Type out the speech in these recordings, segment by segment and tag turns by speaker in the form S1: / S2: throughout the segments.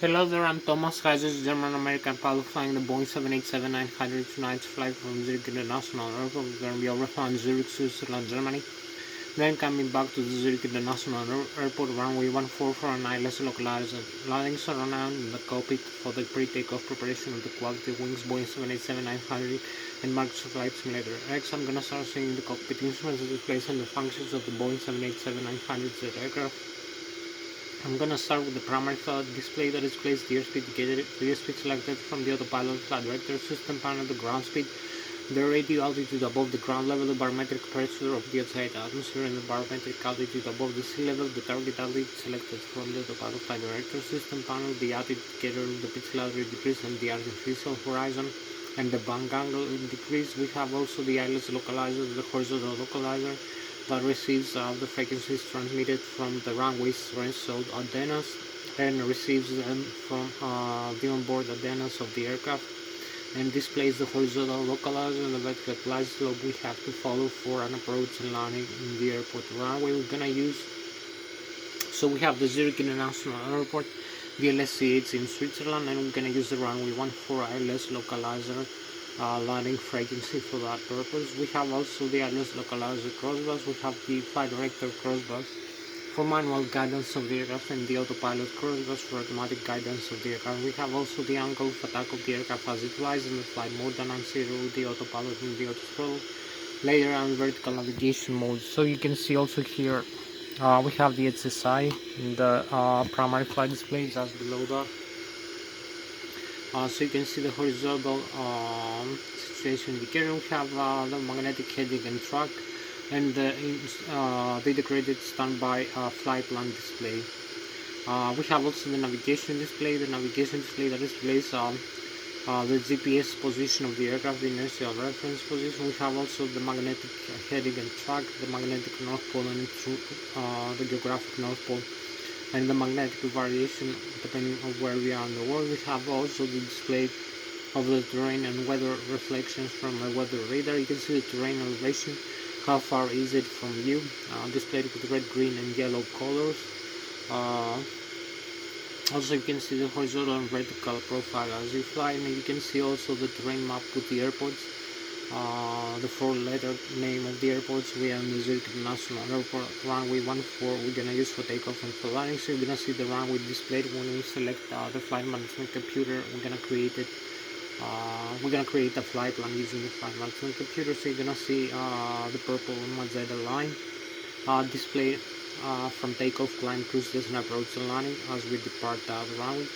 S1: Hello there, I'm Thomas Hatsios, German-American pilot flying the Boeing 787-900 tonight's flight from Zurich International Airport. We're going to be overflying Zurich, Switzerland, Germany. Then coming back to the Zurich International Airport, runway 14 for an ILS localized landings are around in the cockpit for the pre-takeoff preparation of the quality wings Boeing 787-900 and Microsoft Flight Simulator X. I'm going to start seeing the cockpit instruments displays and the functions of the Boeing 787-900 aircraft. I'm gonna start with the primary flight display that displays the airspeed selected from the autopilot flight director system panel, the ground speed, the radio altitude above the ground level, the barometric pressure of the outside atmosphere, and the barometric altitude above the sea level, the target altitude selected from the autopilot flight director system panel, the altitude indicator, the pitch ladder decrease, and the artificial horizon, and the bank angle decrease. We have also the ILS localizer, the horizontal localizer, that receives the frequencies transmitted from the runway's threshold antennas and receives them from the onboard antennas of the aircraft, and displays the horizontal localizer and the vertical glide slope we have to follow for an approach and landing in the airport runway we're gonna use. So we have the Zurich International Airport, the Lszh in Switzerland, and we're gonna use the runway 14 ILS localizer landing frequency for that purpose. We have also the ILS localizer crossbus. We have the flight director crossbus for manual guidance of the aircraft and the autopilot crossbus for automatic guidance of the aircraft. We have also the angle of attack of the aircraft as it flies in the flight mode and zero, the autopilot and the autothrottle, layer and vertical navigation mode. So you can see also here we have the HSI in the primary flight display just below that. So you can see the horizontal situation indicator. We have the magnetic heading and track, and the integrated standby flight plan display. We have also the navigation display. The navigation display that displays the GPS position of the aircraft, the inertial reference position. We have also the magnetic heading and track, the magnetic north pole and the geographic north pole, and the magnetic variation depending on where we are in the world. We have also the display of the terrain and weather reflections from the weather radar. You can see the terrain elevation, how far is it from you, displayed with red, green and yellow colors. Also you can see the horizontal and vertical profile as you fly, and you can see also the terrain map with the airports, the 4-letter name of the airports. We are in the Zurich International Airport, runway 14 we're gonna use for takeoff and for landing. So you're gonna see the runway displayed when we select the flight management computer. We're gonna create a flight plan using the flight management computer. So you're gonna see the purple and magenta line displayed from takeoff, climb, cruise, descent, approach and landing as we depart the runway.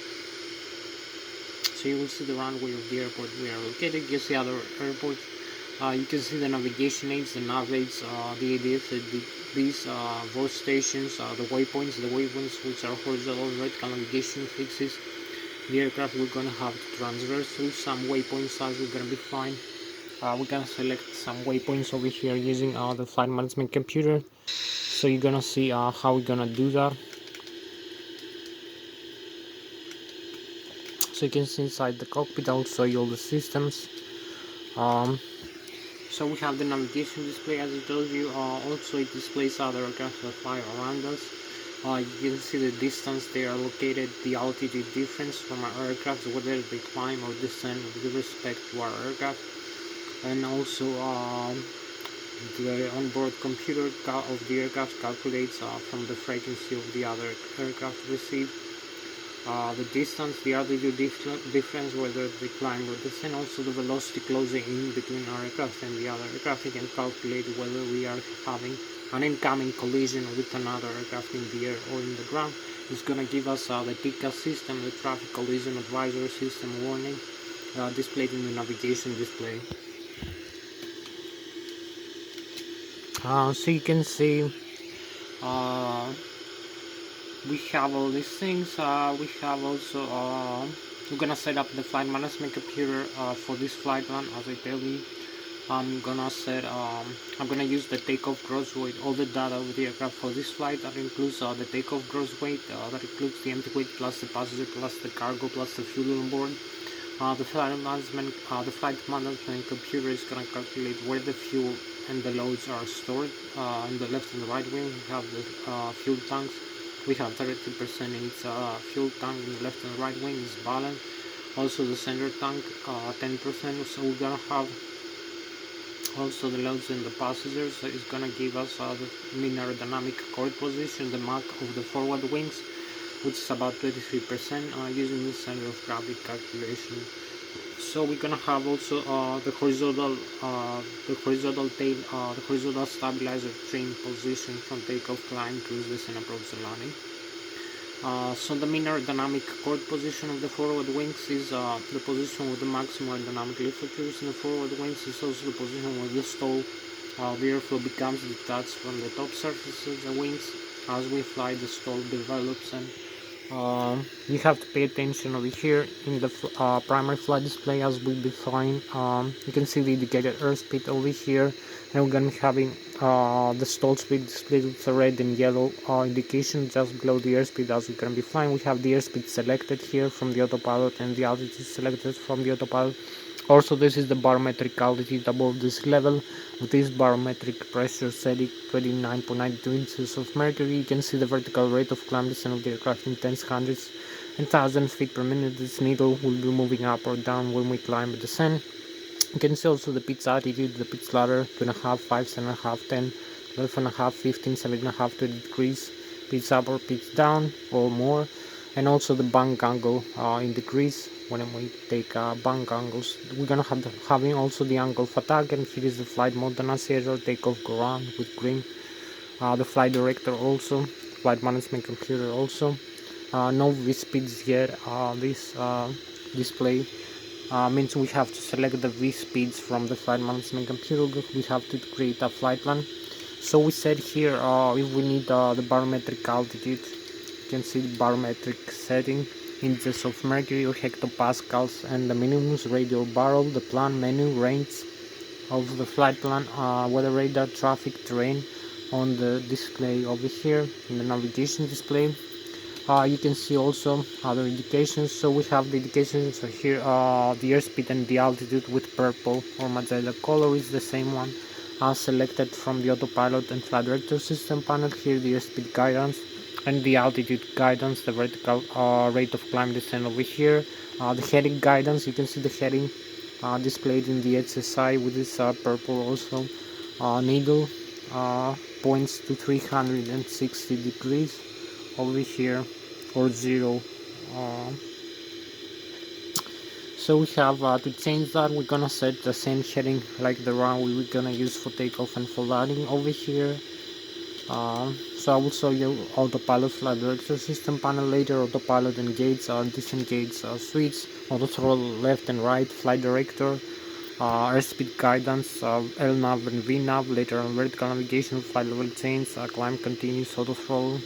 S1: So you will see the runway of the airport we are located. You see other airports. You can see the navigation aids, the nav aids, the ADF, these voice stations, the waypoints, which are horizontal and vertical navigation fixes. The aircraft we're going to have to transverse through some waypoints as we're going to be flying. We're going to select some waypoints over here using the flight management computer. So you're going to see how we're going to do that. So you can see inside the cockpit, I'll show you all the systems. So we have the navigation display as I told you. Also it displays other aircraft that fly around us. You can see the distance they are located, the altitude difference from our aircraft, whether they climb or descend with respect to our aircraft, and also the onboard computer of the aircraft calculates from the frequency of the other aircraft received the distance, the altitude difference, whether they climb or descend, also the velocity closing in between our aircraft and the other aircraft. You can calculate whether we are having an incoming collision with another aircraft in the air or in the ground. It's going to give us the TICA system, the traffic collision advisory system warning, displayed in the navigation display. So you can see we have all these things. We have also we're gonna set up the flight management computer for this flight run. As I tell you, I'm gonna use the takeoff gross weight, all the data of the aircraft for this flight. That includes the takeoff gross weight, that includes the empty weight plus the passenger plus the cargo plus the fuel on board. The flight management computer is gonna calculate where the fuel and the loads are stored. On the left and the right wing we have the fuel tanks. We have 30% in its fuel tank in the left and right wing is balanced. Also the center tank 10%. So we're gonna have also the loads in the passengers. So it's gonna give us the mean aerodynamic chord position, the Mach of the forward wings, which is about 23% using the center of gravity calculation. So we're gonna have also the horizontal tail, the horizontal stabilizer trim position from takeoff, climb, cruise, descent, approach, and landing. So the mean aerodynamic chord position of the forward wings is the position with the maximum aerodynamic lift occurs in the forward wings. Is also the position where the stall, the airflow becomes detached from the top surface of the wings. As we fly, the stall develops, and you have to pay attention over here in the primary flight display as we'll be flying. You can see the indicated airspeed over here, and we're going to be having the stall speed displayed with the red and yellow indication just below the airspeed as we're going to be flying. We have the airspeed selected here from the autopilot and the altitude selected from the autopilot. Also, this is the barometric altitude above this level. With this barometric pressure setting 29.92 inches of mercury, you can see the vertical rate of climb descent of the aircraft in tens, hundreds, and thousands feet per minute. This needle will be moving up or down when we climb or descend. You can see also the pitch altitude, the pitch ladder, 2.5, 5, 7.5, 10, 12.5, 15, 7.5, 20 degrees, pitch up or pitch down or more, and also the bank angle in degrees. When we take bank angles, we're gonna have having also the angle of attack, and here is the flight mode annunciator, takeoff, go on with green. The flight director also, flight management computer also. No V-speeds yet. This display means we have to select the V-speeds from the flight management computer. We have to create a flight plan. So we said here if we need the barometric altitude, you can see the barometric setting, inches of mercury or hectopascals, and the minimum radio barrel, the plan menu, range of the flight plan, weather radar, traffic, terrain on the display over here in the navigation display. You can see also other indications. So we have the indications here, the airspeed and the altitude with purple or magenta color is the same one selected from the autopilot and flight director system panel. Here the airspeed guidance and the altitude guidance, the vertical rate of climb descent over here, the heading guidance. You can see the heading displayed in the HSI with this purple also needle points to 360 degrees over here or 0. So we have to change that. We're gonna set the same heading like the runway we're gonna use for takeoff and for landing over here. So I will show you autopilot, flight director system panel later, autopilot and gates, disengage switch, auto throttle left and right, flight director, airspeed guidance, LNAV and VNAV, later on vertical navigation, flight level change, climb continues, auto throttle.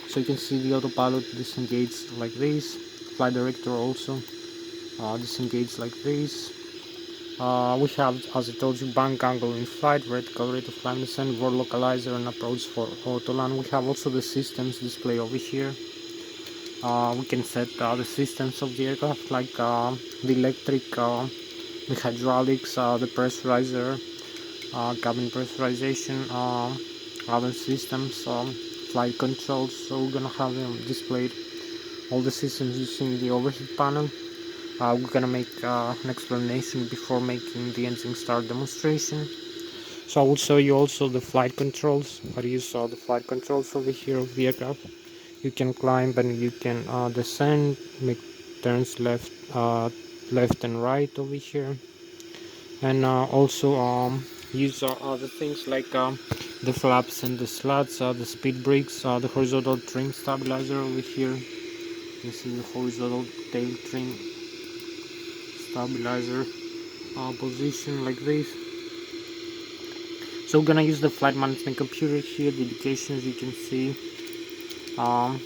S1: So you can see the autopilot disengage like this, flight director also disengage like this. We have, as I told you, bank angle in flight, vertical rate of climb descent, VOR localizer and approach for auto land. We have also the systems display over here. We can set the systems of the aircraft like the electric, the hydraulics, the pressurizer, cabin pressurization, other systems, flight controls. So we're gonna have them displayed all the systems using the overhead panel. We're gonna make an explanation before making the engine start demonstration. So I will show you also the flight controls. How you saw the flight controls over here of the aircraft. You can climb and you can descend, make turns left and right over here, and also use other things like the flaps and the slats, the speed brakes, the horizontal trim stabilizer over here. You can see the horizontal tail trim stabilizer position like this. So we're gonna use the flight management computer here. The indications you can see. I'm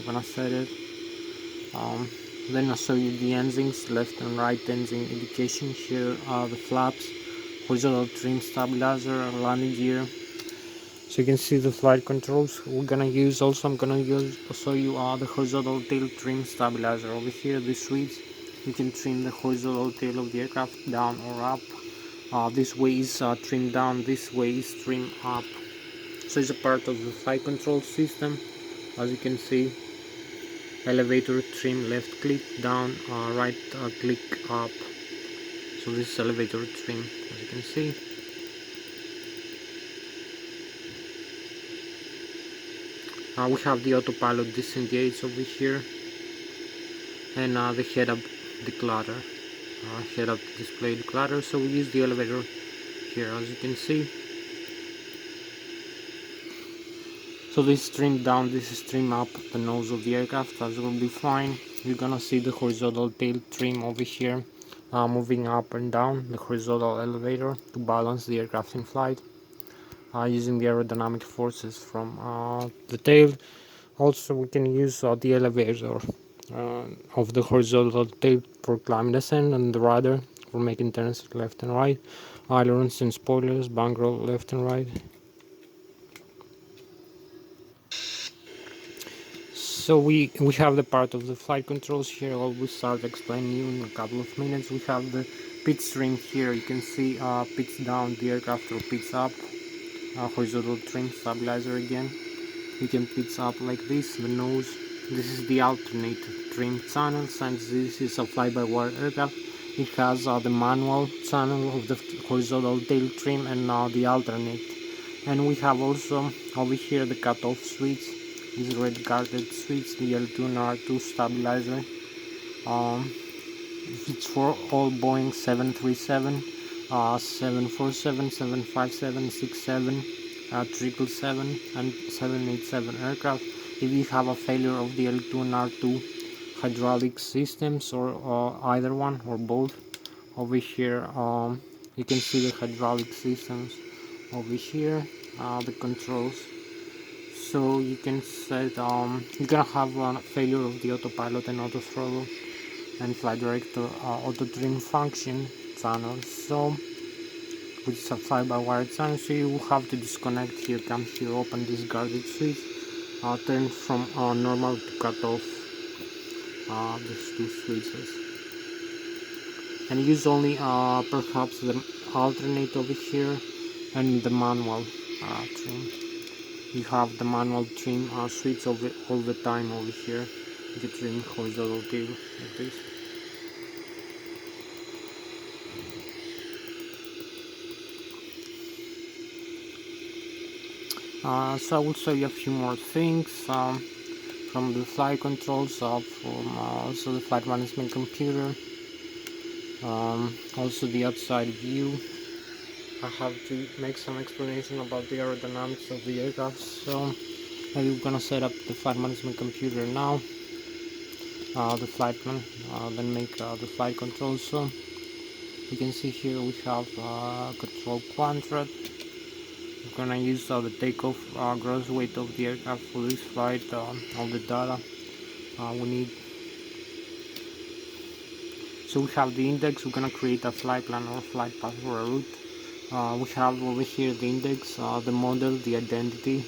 S1: gonna set it. Then I'll show you the engines, left and right engine indication. Here are the flaps, horizontal trim stabilizer, landing gear. So you can see the flight controls. We're gonna use also. I'm gonna show you the horizontal tail trim stabilizer over here. The switch. You can trim the horizontal tail of the aircraft down or up. This way is trim down, this way is trim up. So it's a part of the flight control system. As you can see, elevator trim, left click down, right click up. So this is elevator trim, as you can see. We have the autopilot disengage over here, and the head-up declutter, head-up display declutter. So we use the elevator here, as you can see. So this trim down, this is trim up the nose of the aircraft, as will be fine. You're gonna see the horizontal tail trim over here, moving up and down the horizontal elevator to balance the aircraft in flight, using the aerodynamic forces from the tail. Also, we can use the elevator of the horizontal tail for climb descent, and the rudder for making turns left and right, ailerons and spoilers, bank roll left and right. So we have the part of the flight controls here. I'll start explaining you in a couple of minutes. We have the pitch trim here. You can see pitch down the aircraft or pitch up, horizontal trim stabilizer again. You can pitch up like this, the nose. This is the alternate trim channel. Since this is a fly-by-wire aircraft, it has the manual channel of the horizontal tail trim and the alternate. And we have also over here the cutoff switch, this red guarded switch, the L2 and R2 stabilizer. It's for all Boeing 737, 747, 757, 67, 777 and 787 aircraft. If you have a failure of the L2 and R2 hydraulic systems, or either one or both, over here you can see the hydraulic systems over here, the controls. So you can set you're gonna have a failure of the autopilot and auto throttle and flight director auto trim function channels. So which is a fly-by-wire channel, so you will have to disconnect here, come here, open this guarded switch, turn from normal to cut off these two switches, and use only perhaps the alternate over here and the manual trim. You have the manual trim switch over all the time over here. You can trim horizontal tail like this. So I will show you a few more things from the flight controls, from also the flight management computer, also the outside view. I have to make some explanation about the aerodynamics of the aircraft. So I'm gonna set up the flight management computer now, the flight plan, then make the flight controls. So you can see here we have control quadrant. We're gonna use the takeoff gross weight of the aircraft for this flight, all the data we need. So we have the index. We're gonna create a flight plan or flight path for a route. We have over here the index, the model, the identity,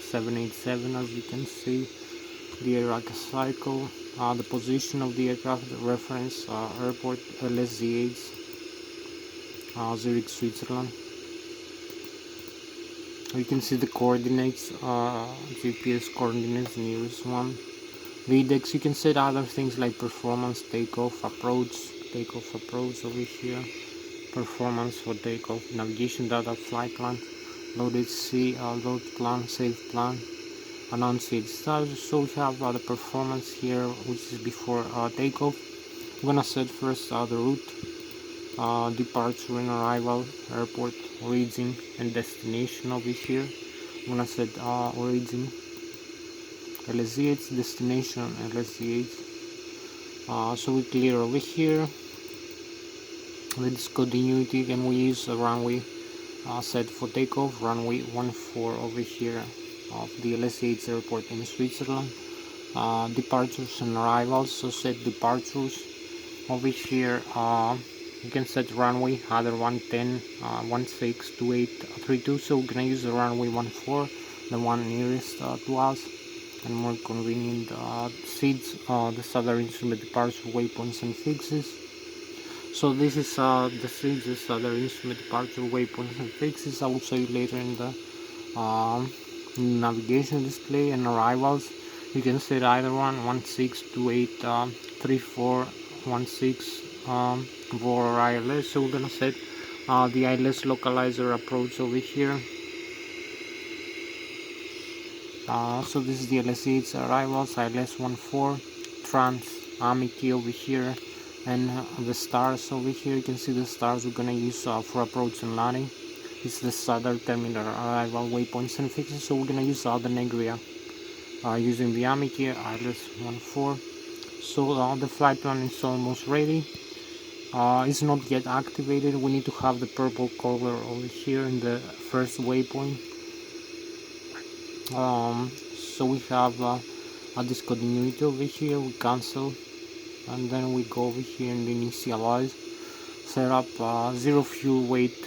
S1: 787 as you can see, the Iraq cycle, the position of the aircraft, the reference airport, Lszh, Zurich, Switzerland. You can see the coordinates, GPS coordinates, nearest one. The index, you can set other things like performance, takeoff, approach over here, performance for takeoff, navigation data, flight plan, loaded C, load plan, save plan, announced status. So we have the performance here, which is before takeoff. I'm gonna set first the route, departure and arrival, airport, origin and destination over here. I'm gonna set origin Lszh, destination Lszh. So we clear over here the discontinuity, and we use a runway set for takeoff, runway 14 over here of the Lszh airport in Switzerland. Departures and arrivals, so set departures over here. You can set runway either 110, 16, 28, 32. So we're gonna use the runway 14, the one nearest to us and more convenient. Seats, the other instrument departure, waypoints and fixes. So this is the seats, the other instrument departure, waypoints and fixes. I will show you later in the navigation display and arrivals. You can set either one, 16283416 for ILS. So we're gonna set the ILS localizer approach over here. So this is the Lsz's arrivals, ILS 14, trans, Amity over here, and the stars over here. You can see the stars we're gonna use for approach and landing. This is the southern terminal arrival waypoints and fixes, so we're gonna use the Negria using the Amity ILS 14. So the flight plan is almost ready. It's not yet activated. We need to have the purple color over here in the first waypoint. So we have a discontinuity over here. We cancel, and then we go over here and initialize, set up zero fuel weight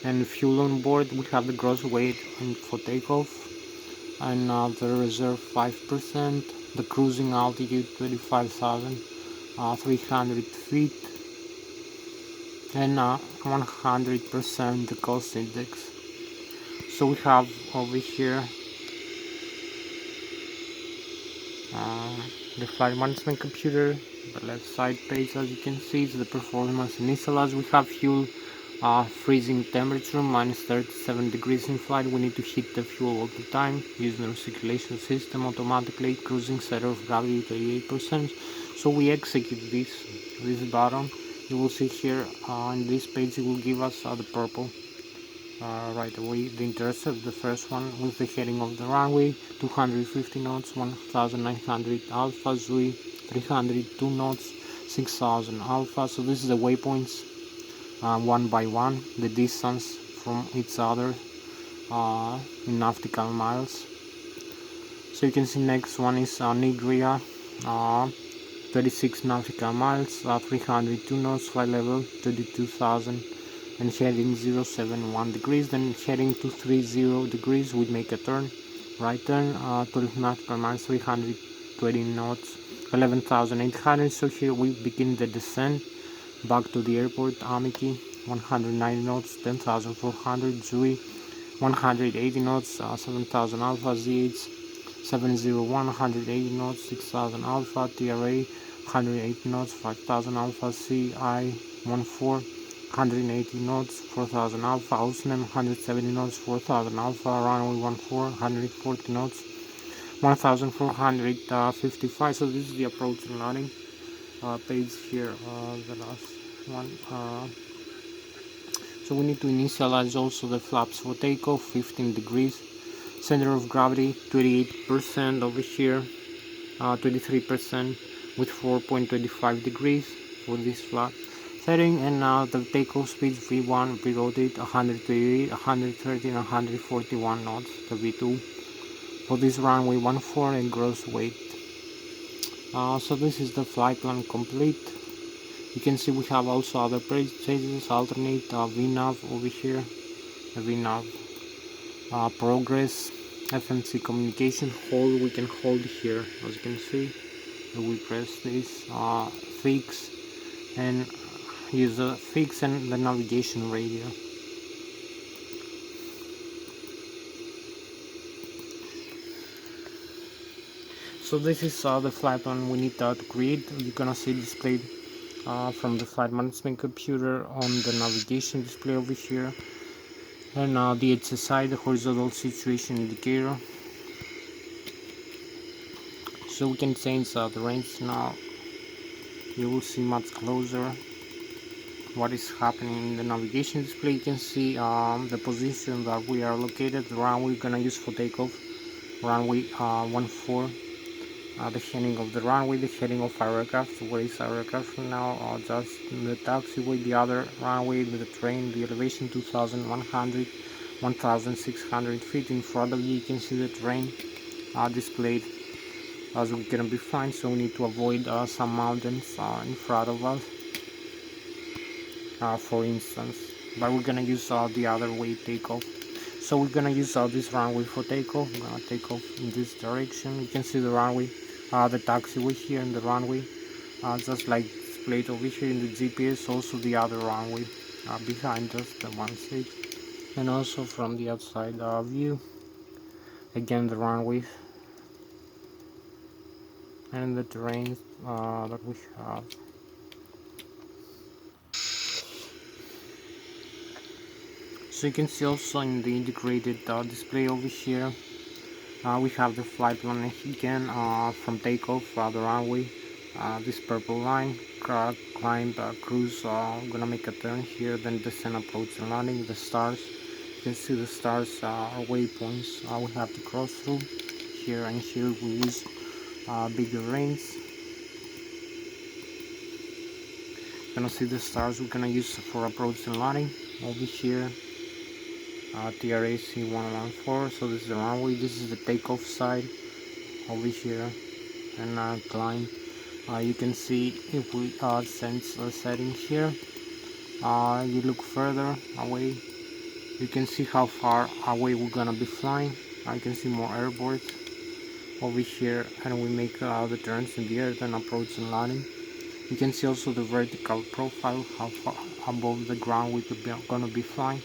S1: and fuel on board. We have the gross weight for takeoff, and the reserve 5%, the cruising altitude 25,300 feet, and 100% the cost index. So we have over here the flight management computer, the left side page. As you can see, is the performance initialized. We have fuel freezing temperature minus 37 degrees in flight. We need to heat the fuel all the time using the recirculation system automatically. Cruising center of gravity 38%. So we execute this button. You will see here in this page it will give us the purple right away. The intercept, the first one with the heading of the runway, 250 knots, 1900 alpha, Zui 302 knots, 6000 alpha. So this is the waypoints one by one, the distance from each other in nautical miles. So you can see next one is Nigria, 36 nautical miles, 302 knots, flight level 32,000, and heading 071 degrees. Then heading 230 degrees, we make a turn, right turn, 12 nautical miles, 320 knots, 11,800. So here we begin the descent back to the airport. Amity 190 knots, 10,400, Zui 180 knots, 7,000 alpha, ZH 701 180 knots, 6,000 alpha, TRA 180 knots, 5,000 alpha, CI 14 180 knots, 4,000 alpha, Osnem 170 knots, 4,000 alpha, runway 14 140 knots, 1,455. So this is the approach and landing page here, the last one. So we need to initialize also the flaps for takeoff, 15 degrees, center of gravity 28% over here, 23% with 4.25 degrees for this flap setting. And now the takeoff speed V1, V-rotate 128, 130 and 141 knots, the V2 for this runway 14 and gross weight. So this is the flight plan complete. You can see we have also other pages, alternate VNAV over here, VNAV progress, FMC communication, hold, we can hold here, as you can see. We press this, fix, and use the fix and the navigation radio. So this is the flight plan we need to create. You're gonna see displayed from the flight management computer on the navigation display over here, and the HSI, the horizontal situation indicator. So we can change the range now. You will see much closer what is happening in the navigation display. You can see the position that we are located, the runway we're gonna use for takeoff, runway 14. The heading of the runway, the heading of our aircraft, where is our aircraft now, just the taxiway, the other runway, the train, the elevation 2,100, 1,600 feet. In front of you, you can see the train displayed as we're gonna be fine, so we need to avoid some mountains in front of us, for instance, but we're gonna use the other way takeoff. So we're gonna use this runway for takeoff. I'm gonna take off in this direction. You can see the runway, the taxiway here in the runway, just like displayed over here in the GPS. Also the other runway behind us, the 16, and also from the outside view, again the runway and the terrain that we have. So you can see also in the integrated display over here, we have the flight plan again from takeoff, the runway, this purple line, climb, cruise, gonna make a turn here, then descend, approach and landing, the stars. You can see the stars are waypoints we have to cross through here, and here we use bigger rains. Gonna see the stars we're gonna use for approach and landing over here. TRAC 114, so this is the runway, this is the takeoff side over here, and climb. You can see if we sense a setting here, you look further away, you can see how far away we're gonna be flying. You can see more airboards over here, and we make the turns in the air, then approach and landing. You can see also the vertical profile, how far above the ground we're gonna be flying.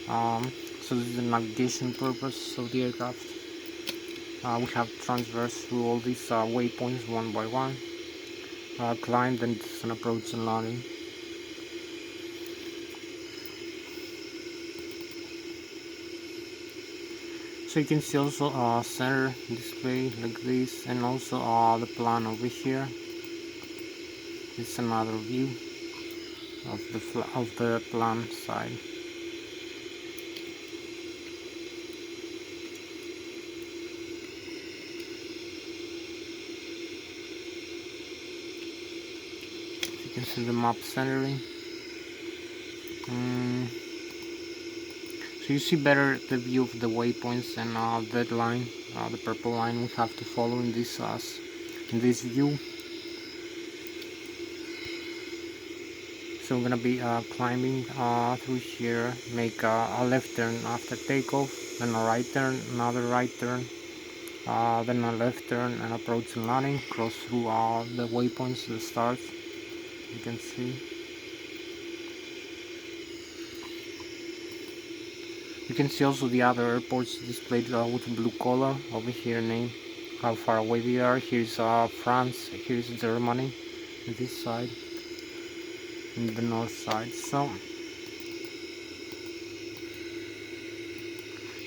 S1: So this is the navigation purpose of the aircraft. We have transversed through all these waypoints one by one, climb, then descend, approach and landing. So you can see also center display like this, and also the plan over here. It's another view of the plan side. You can see the map centering. So you see better the view of the waypoints, and that line, the purple line, we have to follow in this view. So I'm gonna be climbing through here, make a left turn after takeoff, then a right turn, another right turn, then a left turn, and approach and landing, cross through the waypoints, the stars, you can see. You can see also the other airports displayed with blue color over here, name, how far away we are. Here's France, here's Germany, on this side, in the north side. So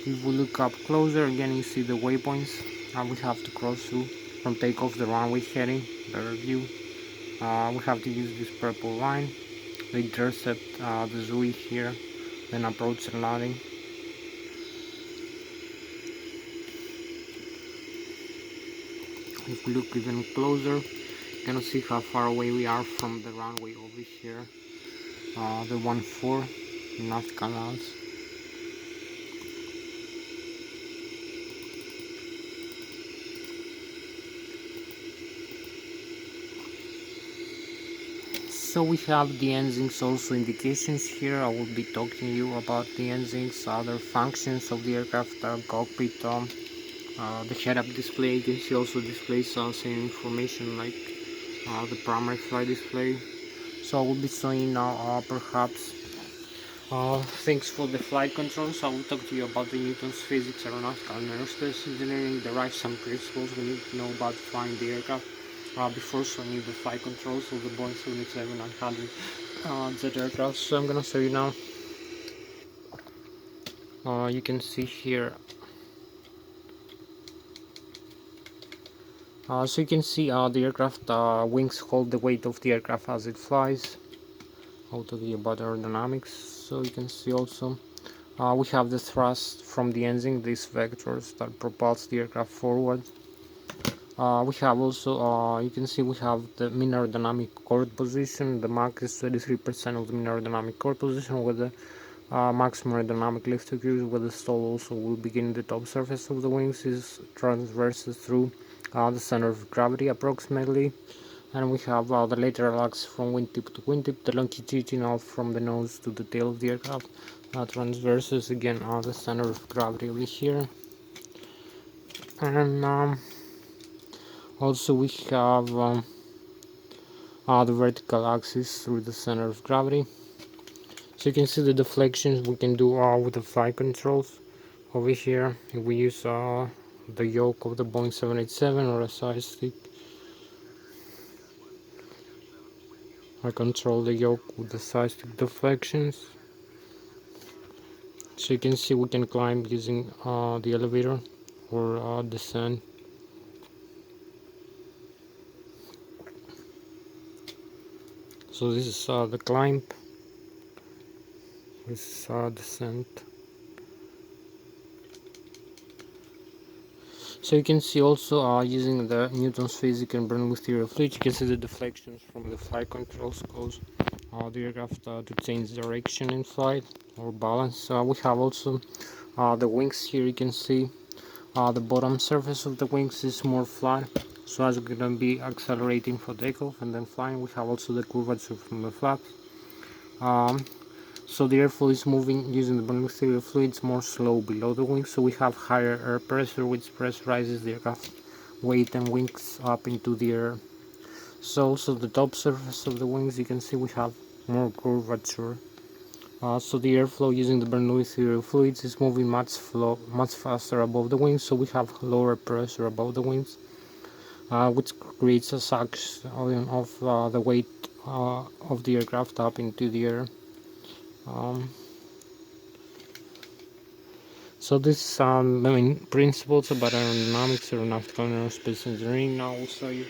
S1: if we look up closer, again you see the waypoints we have to cross through from takeoff, the runway heading, better view. We have to use this purple line, the intercept the Zui here, then approach and landing. If we look even closer, you can see how far away we are from the runway over here, the 1-4 nav canals. So we have the engines also indications here. I will be talking to you about the engines, other functions of the aircraft, cockpit, the head-up display. You can see also displays some information like the primary flight display. So I will be showing now perhaps things for the flight controls. I will talk to you about the Newton's physics, aeronautical and aerospace engineering, derive some principles we need to know about flying the aircraft before showing you the flight controls of the Boeing 787-900 jet aircraft. So I'm gonna show you now. You can see here. So you can see the aircraft wings hold the weight of the aircraft as it flies. I'll talk to you about aerodynamics. So you can see also we have the thrust from the engine, these vectors that propels the aircraft forward. We have also, you can see we have the mean aerodynamic chord position. The Mach is 33% of the mean aerodynamic chord position, with the maximum aerodynamic lift occurs, where the stall also will begin the top surface of the wings, is transverses through the center of gravity approximately. And we have the lateral axis from wingtip to wingtip, the longitudinal from the nose to the tail of the aircraft, transverses again the center of gravity over here. And also we have the vertical axis through the center of gravity. So you can see the deflections we can do with the flight controls over here. If we use the the yoke of the Boeing 787 or a side stick. I control the yoke with the side stick deflections. So you can see we can climb using the elevator or descend. So this is the climb, this is descent. So you can see also using the Newton's physics and Bernoulli's theory of fluid, you can see the deflections from the flight controls cause the aircraft to change direction in flight or balance. We have also the wings here. You can see the bottom surface of the wings is more flat, so as we're going to be accelerating for takeoff and then flying, we have also the curvature from the flaps. So the airflow is moving using the Bernoulli theory of fluids more slow below the wings, so we have higher air pressure, which pressurizes the aircraft weight and wings up into the air. So also the top surface of the wings, you can see we have more curvature. So the airflow using the Bernoulli theory of fluids is moving much faster above the wings, so we have lower pressure above the wings, which creates a suction of the weight of the aircraft up into the air. So this is the main principles about aerodynamics, aeronautical and aerospace engineering. Now I'll show you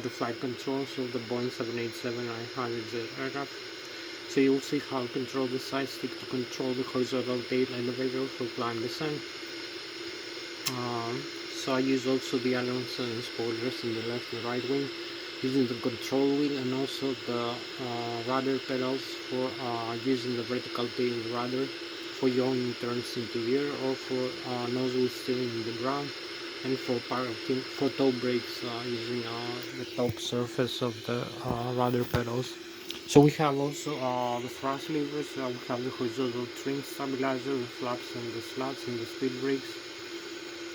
S1: the flight controls of the Boeing 787-900 aircraft. So you'll see how to control the side stick to control the horizontal tail elevator for climb descent. So I use also the ailerons and spoilers in the left and right wing, using the control wheel and also the rudder pedals for using the vertical tail rudder for yawing turns into the air, or for nose wheel steering in the ground, and for parking, for toe brakes using the top surface of the rudder pedals. So we have also the thrust levers, we have the horizontal trim stabilizer, the flaps and the slats and the speed brakes.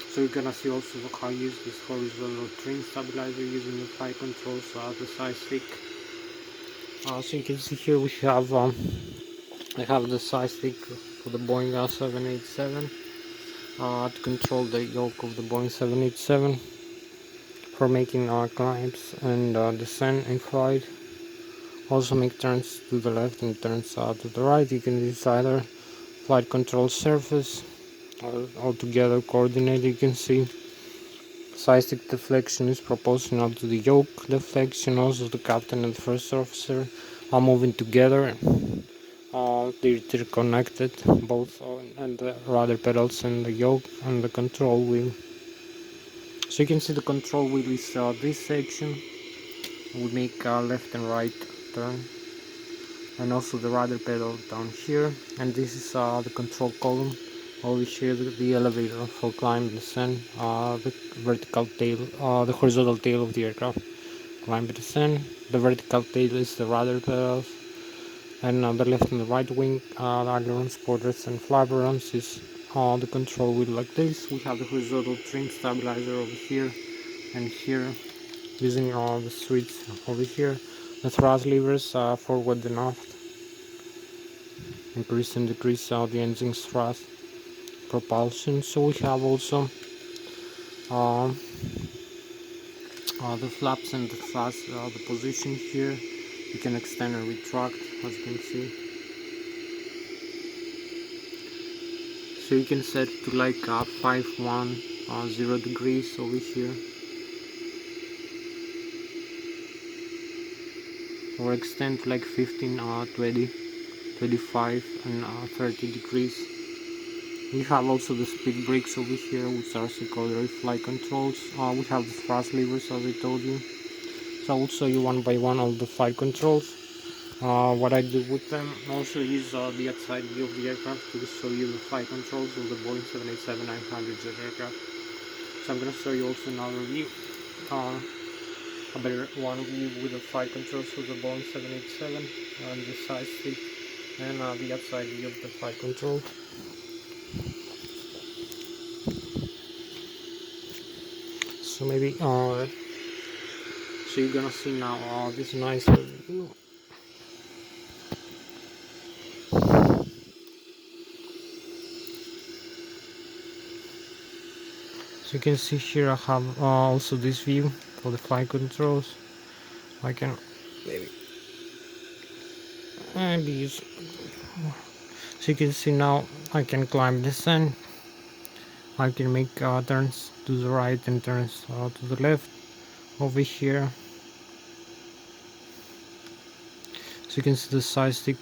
S1: So you're gonna see also how I use this horizontal trim stabilizer using the flight controls, the side stick. So you can see here we have I have the side stick for the Boeing 787 to control the yoke of the Boeing 787 for making climbs and descent in flight. Also make turns to the left and turns to the right. You can use either flight control surface or altogether coordinated. You can see side stick deflection is proportional to the yoke deflection. Also the captain and the first officer are moving together. They're interconnected, both and the rudder pedals and the yoke and the control wheel. So you can see the control wheel is this section. We make left and right turn, and also the rudder pedal down here, and this is the control column over here, the elevator for climb and descent, the vertical tail, the horizontal tail of the aircraft, climb and descent. The vertical tail is the rudder pedals, and on the left and the right wing, the ailerons, spoilers and flaperons is the control wheel like this. We have the horizontal trim stabilizer over here and here, using the switch over here. The thrust levers forward and aft, increase and decrease the engine's thrust propulsion. So we have also the flaps and the thrust, the position here. You can extend and retract, as you can see. So you can set to like 510 degrees over here, or extend to like 15, 20, 25 and 30 degrees. We have also the speed brakes over here, which are secondary flight controls. We have the thrust levers, as I told you. So I will show you one by one all the flight controls, what I do with them. I also use the outside view of the aircraft to show you the flight controls of the Boeing 787-900 aircraft. So I'm going to show you also another view, a better one view with the flight controls for the Boeing 787 and the side stick, and the outside view of the flight control. So maybe so you're gonna see now this nice view. So So you can see here I have also this view for the flight controls. I can maybe use, so you can see now I can climb descent. I can make turns to the right and turns to the left over here. So you can see the side stick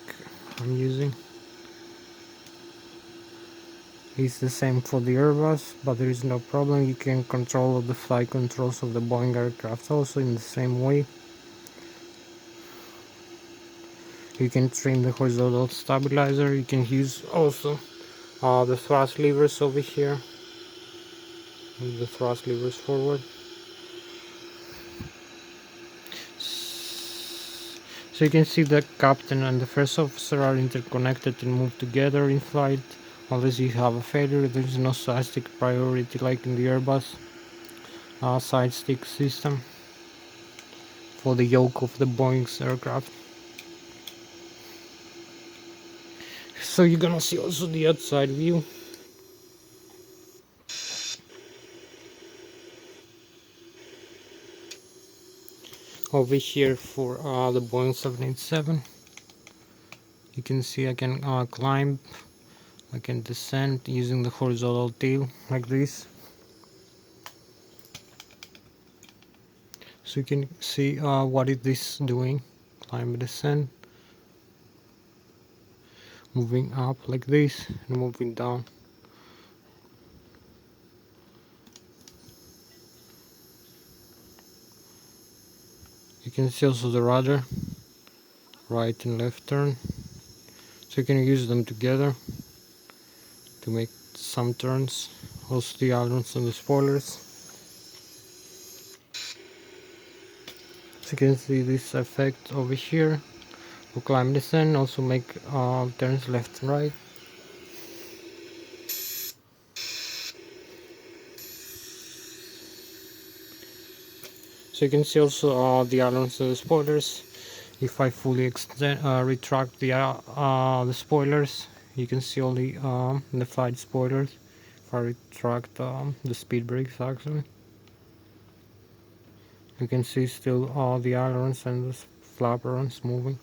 S1: I'm using. It's the same for the Airbus, but there is no problem. You can control the flight controls of the Boeing aircraft also in the same way. You can trim the horizontal stabilizer. You can use also the thrust levers over here. Move the thrust levers forward. So you can see the captain and the first officer are interconnected and move together in flight. Unless you have a failure, there is no side stick priority like in the Airbus side stick system for the yoke of the Boeing's aircraft. So you're gonna see also the outside view. Over here for the Boeing 787. You can see I can climb, I can descend using the horizontal tail like this. So you can see what is this doing. Climb, descend, moving up like this and moving down. You can see also the rudder, right and left turn. So you can use them together to make some turns. Also the ailerons and the spoilers. So you can see this effect over here. To climb, descend, also make turns left and right. So you can see also the ailerons and the spoilers. If I fully retract the spoilers, you can see only the flight spoilers. If I retract the speed brakes, actually, you can see still all the ailerons and the flaperons moving.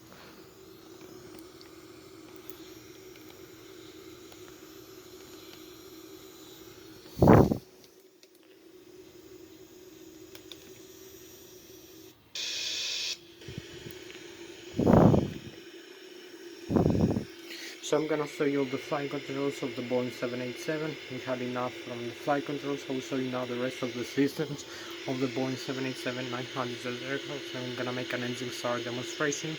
S1: So I'm gonna show you the flight controls of the Boeing 787. We had enough from the flight controls. I'll show you now the rest of the systems of the Boeing 787-900 aircraft. So I'm gonna make an engine start demonstration,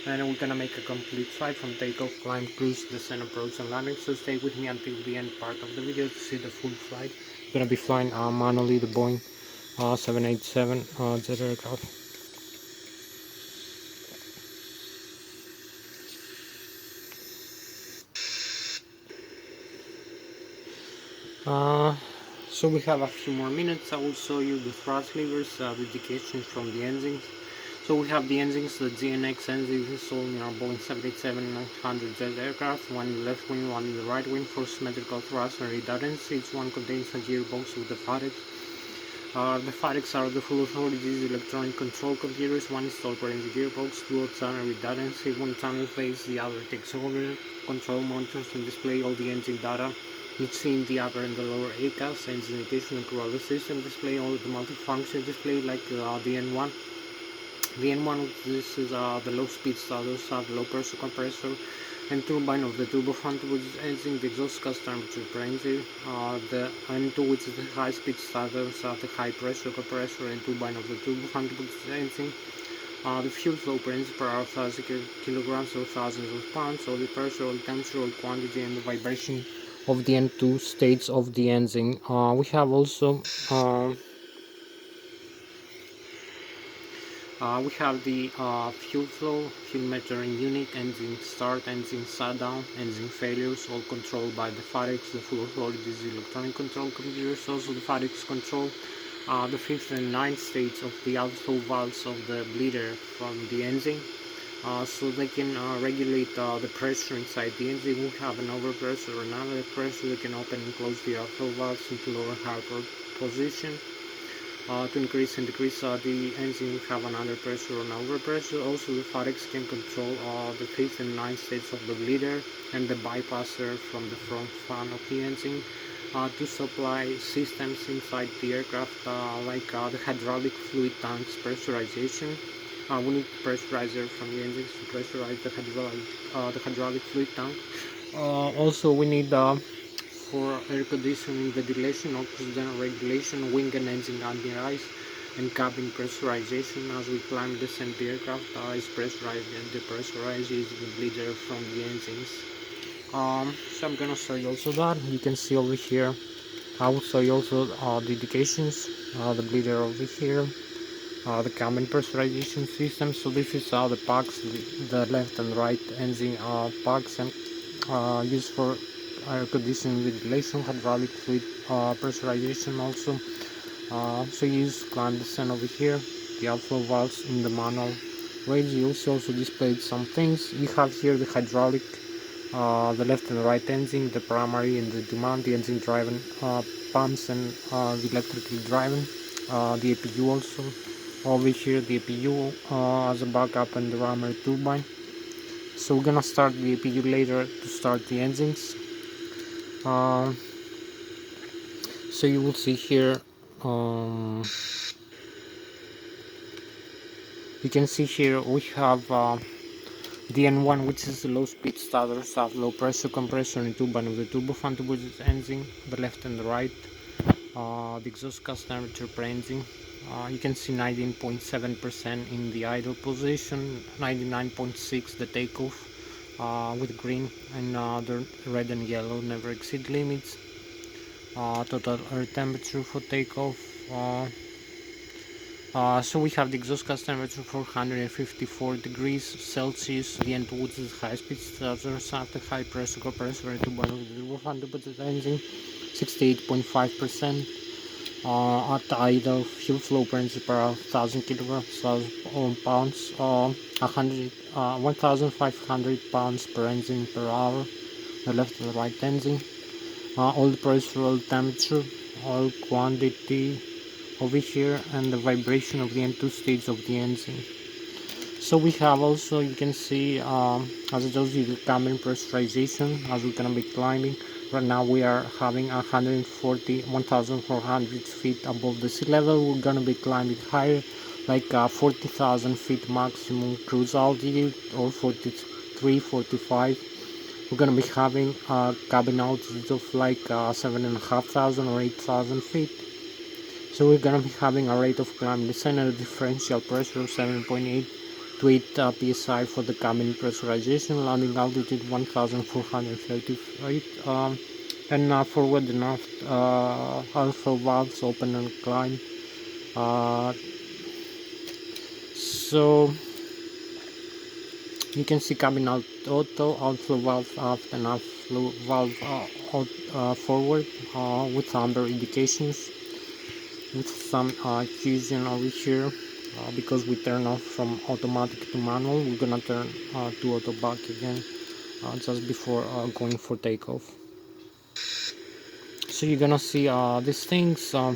S1: and we're gonna make a complete flight from takeoff, climb, cruise, descent, approach, and landing. So stay with me until the end part of the video to see the full flight. I'm gonna be flying manually the Boeing 787 jet aircraft. So we have a few more minutes. I will show you the thrust levers, the indications from the engines. So we have the engines, the GNX engines installed in our Boeing 787-900 jet aircraft, one in the left wing, one in the right wing for symmetrical thrust and redundancy. Each one contains a gearbox with the fatics. The fatics are the full authorities electronic control computers, one installed per engine gearbox, dual channel redundancy, one channel phase, the other takes over, control monitors and display all the engine data. You've seen the upper and the lower ACAS, engine indication and cruise system display, all the multifunction display like the N1. The N1, this is the low speed starters, the low pressure compressor and turbine of the turbofan, which is engine, the exhaust gas temperature per engine. The N2, which is the high speed starters, the high pressure compressor and turbine of the turbofan, which is engine. The fuel flow per engine per hour, 1000 kilograms or thousands of pounds, or the pressure or temperature or quantity and the vibration of the N2 states of the engine. We have also we have the fuel flow, fuel metering unit, engine start, engine shutdown, engine failures, all controlled by the fatics, the full authorities, electronic control computers, also the fatics control. The fifth and ninth states of the outflow valves of the bleeder from the engine. so they can regulate the pressure inside the engine. We have an overpressure or an underpressure. They can open and close the outflow valves into lower harbor position. To increase and decrease the engine, we have an underpressure or an overpressure. Also, the Farex can control the 5th and 9th states of the bleeder and the bypasser from the front fan of the engine to supply systems inside the aircraft like the hydraulic fluid tanks pressurization. We need pressurizer from the engines to pressurize the hydraulic fluid tank. Also, we need for air conditioning, ventilation, oxygen regulation, wing and engine anti-rise, and cabin pressurization. As we climb, descend the aircraft is pressurized and depressurized using the bleeder from the engines. So I'm gonna show you also that. You can see over here. I will show you also the indications, the bleeder over here, the cabin pressurization system. So this is the packs, the left and right engine packs, and used for air conditioning ventilation, hydraulic fluid pressurization also. So you use climb descent over here, the outflow valves in the manual range. You also displayed some things. You have here the hydraulic, the left and right engine, the primary and the demand, the engine driven pumps, and the electrically driven, the APU also. Over here the APU as a backup, and the rammer turbine. So we're gonna start the APU later to start the engines. So you will see here, you can see here we have the N1, which is the low speed starter, low pressure compressor and turbine with the turbofan to boost the engine, the left and the right, the exhaust gas temperature per engine. You can see 19.7% in the idle position, 99.6 the takeoff with green, and the red and yellow never exceed limits. Total air temperature for takeoff. So we have the exhaust gas temperature 454 degrees Celsius. The end which is high speed starters after high pressure compressor and turbine with the turbofan to boost the engine, 68.5%. At idle, fuel flow pressure per 1000 kilograms, 1000 pounds, 1500 pounds per engine per hour, the left and the right engine. Oil pressure, oil temperature, oil quantity over here, and the vibration of the N2 stage of the engine. So we have also, you can see, as I told you, the cabin pressurization as we're gonna be climbing. Right now we are having 1,400 feet above the sea level. We're gonna be climbing higher, like 40,000 feet maximum cruise altitude, or 43, 45. We're gonna be having a cabin altitude of like 7,500 or 8,000 feet. So we're gonna be having a rate of climb descent and a differential pressure of 7.8 to 8 psi for the cabin pressurization, landing altitude 1,430 feet, and forward and aft outflow valves open and climb. So you can see cabin auto, outflow valve aft, and outflow valve forward with amber indications, with some fusion over here. Because we turn off from automatic to manual, we're gonna turn to auto back again just before going for takeoff. So you're gonna see these things we're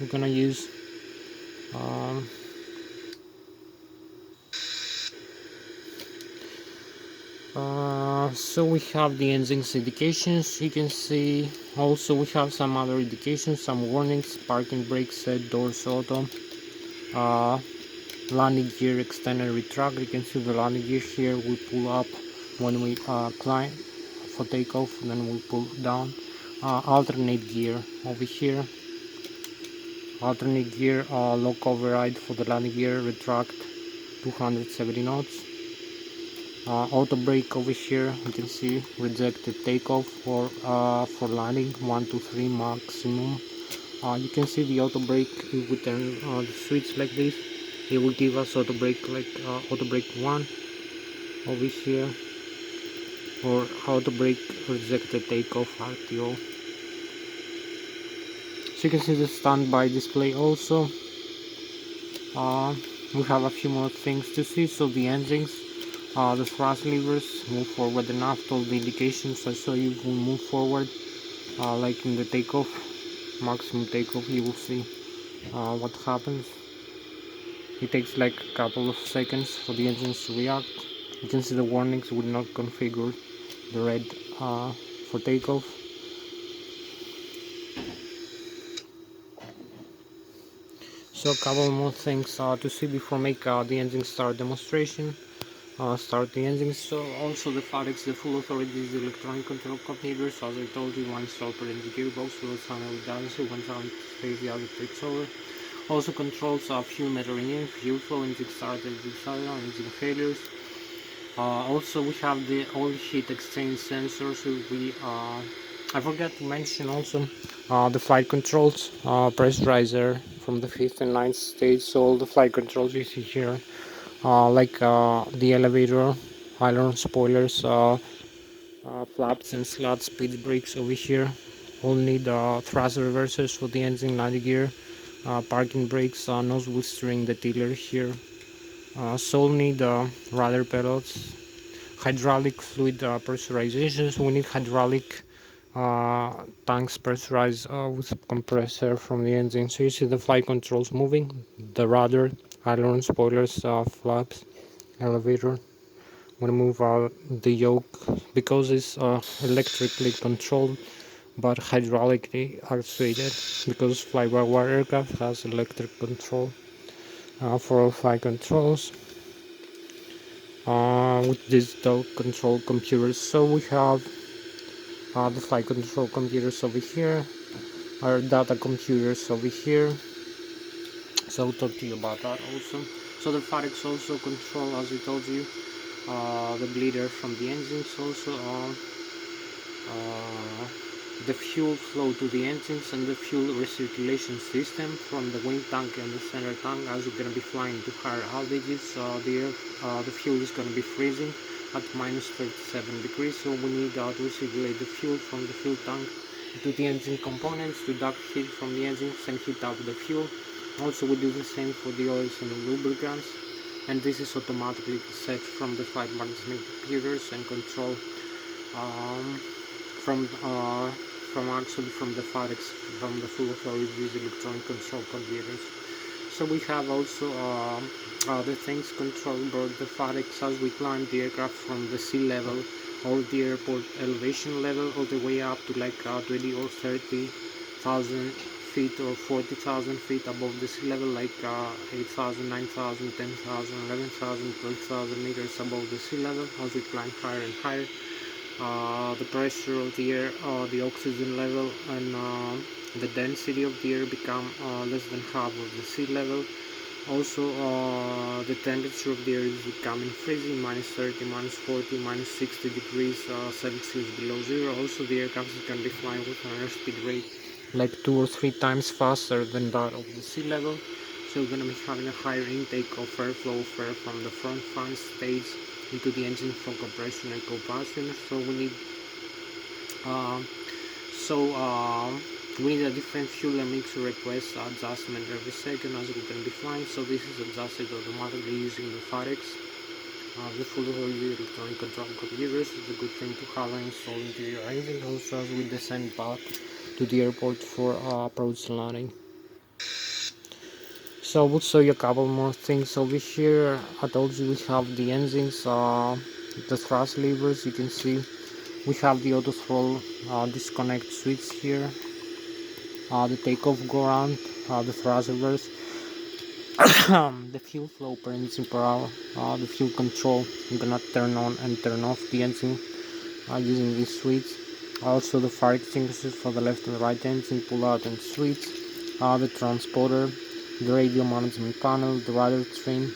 S1: gonna use. So we have the engines indications. You can see also we have some other indications, some warnings: parking brake set, doors auto, landing gear extend and retract. You can see the landing gear here. We pull up when we climb for takeoff, and then we pull down. Alternate gear over here. Alternate gear, lock override for the landing gear, retract 270 knots. Auto brake over here, you can see rejected takeoff for landing 1 to 3 maximum. You can see the auto brake. If we turn the switch like this, it will give us auto brake, like auto brake 1 over here, or auto brake rejected takeoff RTO. So you can see the standby display also. We have a few more things to see. So the engines, The thrust levers move forward enough. All the indications I saw you will move forward, like in the takeoff, maximum takeoff. You will see what happens. It takes like a couple of seconds for the engines to react. You can see the warnings would not configure the red for takeoff. So a couple more things to see before make the engine start demonstration. Start the engine. So also the FAREX, the full authority is the electronic control computers. As I told you, one installed per engine gearbox will handle redundancy, one sound space, the other takes over. Also controls fuel metering in, fuel flow, engine start, engine shutdown, engine failures. Also we have the oil heat exchange sensors. I forgot to mention also the flight controls, pressurizer from the 5th and 9th stage. So all the flight controls you see here, like the elevator, aileron spoilers, flaps and slots, speed brakes over here. All need thrust reversers for the engine, landing gear, parking brakes, nose wheel steering, the tiller here. So need rudder pedals, hydraulic fluid pressurization. So we need hydraulic tanks pressurized with a compressor from the engine. So you see the flight controls moving, the rudder, aileron spoilers, flaps, elevator. I'm gonna move the yoke because it's electrically controlled but hydraulically actuated, because fly-by-wire aircraft has electric control for all flight controls with digital control computers. So we have the flight control computers over here, our data computers over here. So I'll talk to you about that also. So the FAREX also control, as I told you, the bleeder from the engines, also the fuel flow to the engines and the fuel recirculation system from the wing tank and the center tank. As we're going to be flying to higher altitudes, the fuel is going to be freezing at minus 37 degrees, so we need to recirculate the fuel from the fuel tank to the engine components to duct heat from the engines and heat up the fuel. Also we do the same for the oils and the lubricants, and this is automatically set from the flight management computers and control from actually from the FAREX, from the full authority electronic control computers. So we have also other things controlled by the FAREX as we climb the aircraft from the sea level or the airport elevation level all the way up to like 20 or 30,000 feet or 40,000 feet above the sea level, like 8,000, 9,000, 10,000, 11,000, 12,000 meters above the sea level. As we climb higher and higher, the pressure of the air, the oxygen level, and the density of the air become less than half of the sea level. Also the temperature of the air is becoming freezing, minus 30, minus 40, minus 60 degrees Celsius below zero. Also the aircraft is going to be flying with an airspeed rate like 2 or 3 times faster than that of the sea level. So we're going to be having a higher intake of airflow of air from the front fan stage into the engine for compression and combustion. So we need we need a different fuel and mixture request adjustment every second as we're going to be flying. So this is adjusted automatically using the FAREX. The full electronic control computers is a good thing to have installed into your engine also as we descend back to the airport for approach landing. So we'll show you a couple more things over here. I told you we have the engines, the thrust levers. You can see we have the auto throttle disconnect switch here, the takeoff go around, the thrust levers, the fuel flow per engine per hour, the fuel control. I'm gonna turn on and turn off the engine using this switch. Also the fire extinguishers for the left and right engine, pull out and switch, the transporter, the radio management panel, the radar trim.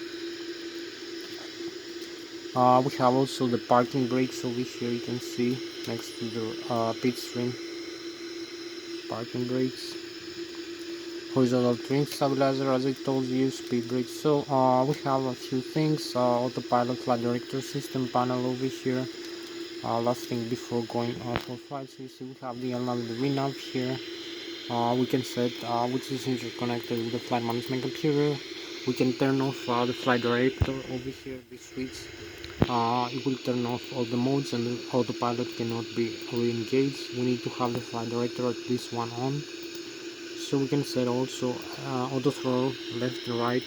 S1: We have also the parking brakes over here, you can see next to the pit stream. Parking brakes, horizontal trim stabilizer, as I told you, speed brakes. So we have a few things, autopilot flight director system panel over here. Last thing before going for flight, so you see we have the LNAV, the VNAV here. We can set which is interconnected with the flight management computer. We can turn off the flight director over here, this switch. it will turn off all the modes and the autopilot cannot be re-engaged. We need to have the flight director at least one on. So we can set also auto throttle left and right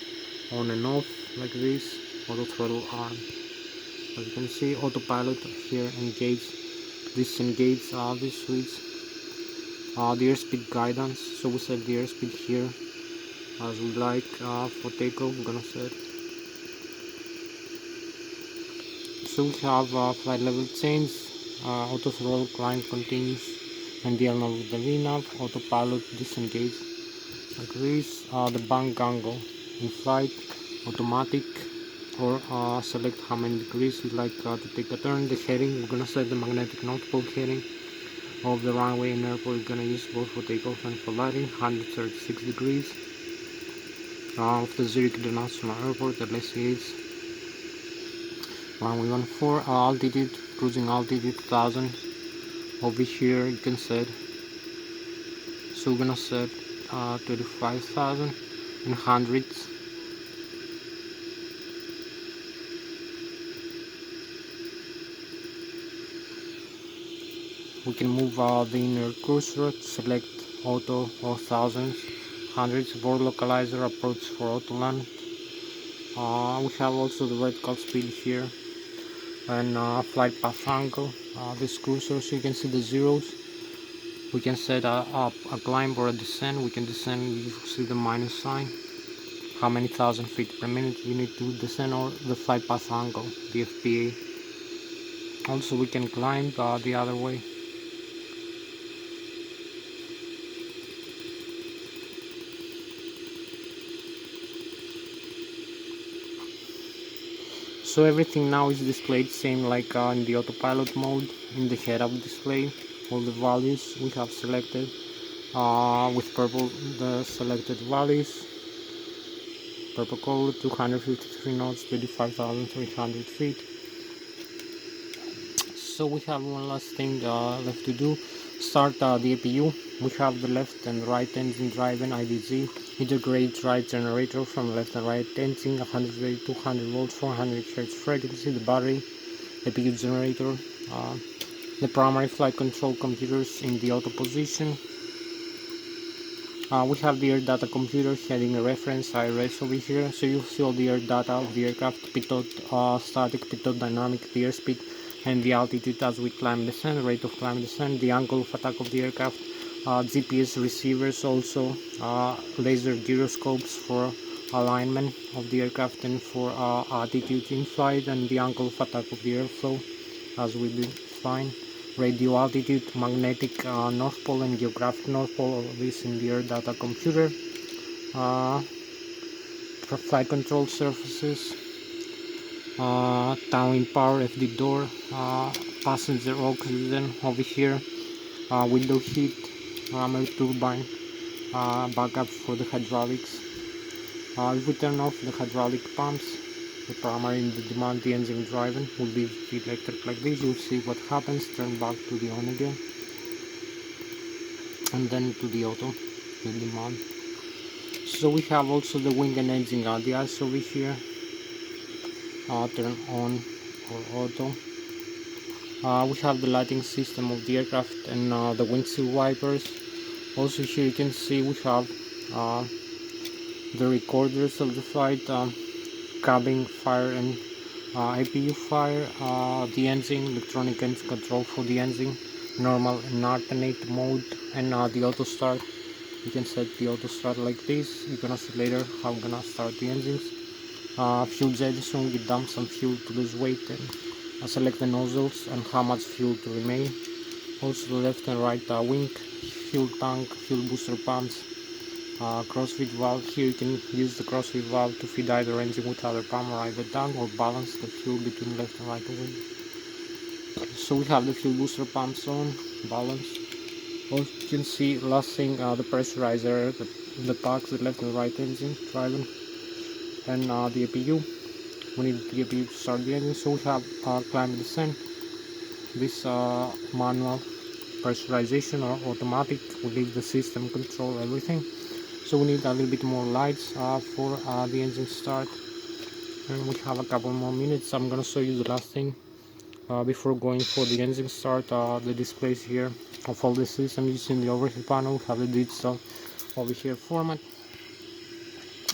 S1: on and off like this, auto throttle on. As you can see, autopilot here engaged, disengage this switch. The airspeed guidance, so we set the airspeed here as we like. For takeoff we're gonna set, so we have flight level change, auto throttle climb continues, and the nav with the VNAV, autopilot disengage like this. The bank angle in flight, automatic, or select how many degrees you like to take a turn. The heading, we're gonna set the magnetic north pole heading of the runway and airport. We're gonna use both for takeoff and for landing, 136 degrees. Of the Zurich International Airport, the Lszh, runway 14, altitude, cruising altitude 1000. Over here you can set, so we're gonna set 25,000 in hundreds. We can move the inner cruise route, select auto or thousands, hundreds, board localizer, approach for auto land. We have also the vertical speed here and flight path angle. This cruiser, so you can see the zeros. We can set up a climb or a descent. We can descend, you see the minus sign, how many thousand feet per minute you need to descend, or the flight path angle, the FPA. Also we can climb the other way. So everything now is displayed same like in the autopilot mode. In the head-up display, all the values we have selected with purple, the selected values, purple color, 253 knots, 35,300 feet. So we have one last thing left to do. Start the APU. We have the left and right engine driven IDZ integrated right generator from left and right engine, 100 200 volts, 400 Hz frequency, the battery, APU generator, the primary flight control computers in the auto position. We have the air data computer heading a reference IRS over here, so you see all the air data of the aircraft, pitot, static, pitot, dynamic, the airspeed, and the altitude as we climb descent, rate of climb descent, the angle of attack of the aircraft, GPS receivers, also laser gyroscopes for alignment of the aircraft and for altitude in flight, and the angle of attack of the airflow as we be flying. Radio altitude, magnetic north pole and geographic north pole, all of this in the air data computer. Flight control surfaces, towing power, FD door, passenger oxygen over here, window heat, air turbine, backup for the hydraulics. If we turn off the hydraulic pumps, the primary in the demand, the engine driving will be electric like this. You'll see what happens. Turn back to the on again, and then to the auto, the demand. So we have also the wing and engine RDIs over here. Turn on or auto. We have the lighting system of the aircraft and the windshield wipers. Also here you can see we have the recorders of the flight, cabin fire and APU fire, the engine, electronic engine control for the engine, normal and alternate mode, and the auto start. You can set the auto start like this. You're gonna see later how I'm gonna start the engines. Fuel jettison, we dump some fuel to lose weight, and select the nozzles and how much fuel to remain. Also the left and right wing, fuel tank, fuel booster pumps, crossfeed valve. Here you can use the crossfeed valve to feed either engine with other pump or either tank, or balance the fuel between left and right wing. So we have the fuel booster pumps on, balance. Also you can see last thing, the pressurizer, the packs, the left and right engine driving, and the APU. We need the APU to start the engine. So we have climb and descent, this manual, pressurization or automatic. We leave the system control everything. So we need a little bit more lights for the engine start. and we have a couple more minutes. I'm gonna show you the last thing before going for the engine start. The displays here of all the system using the overhead panel. We have the digital over here format.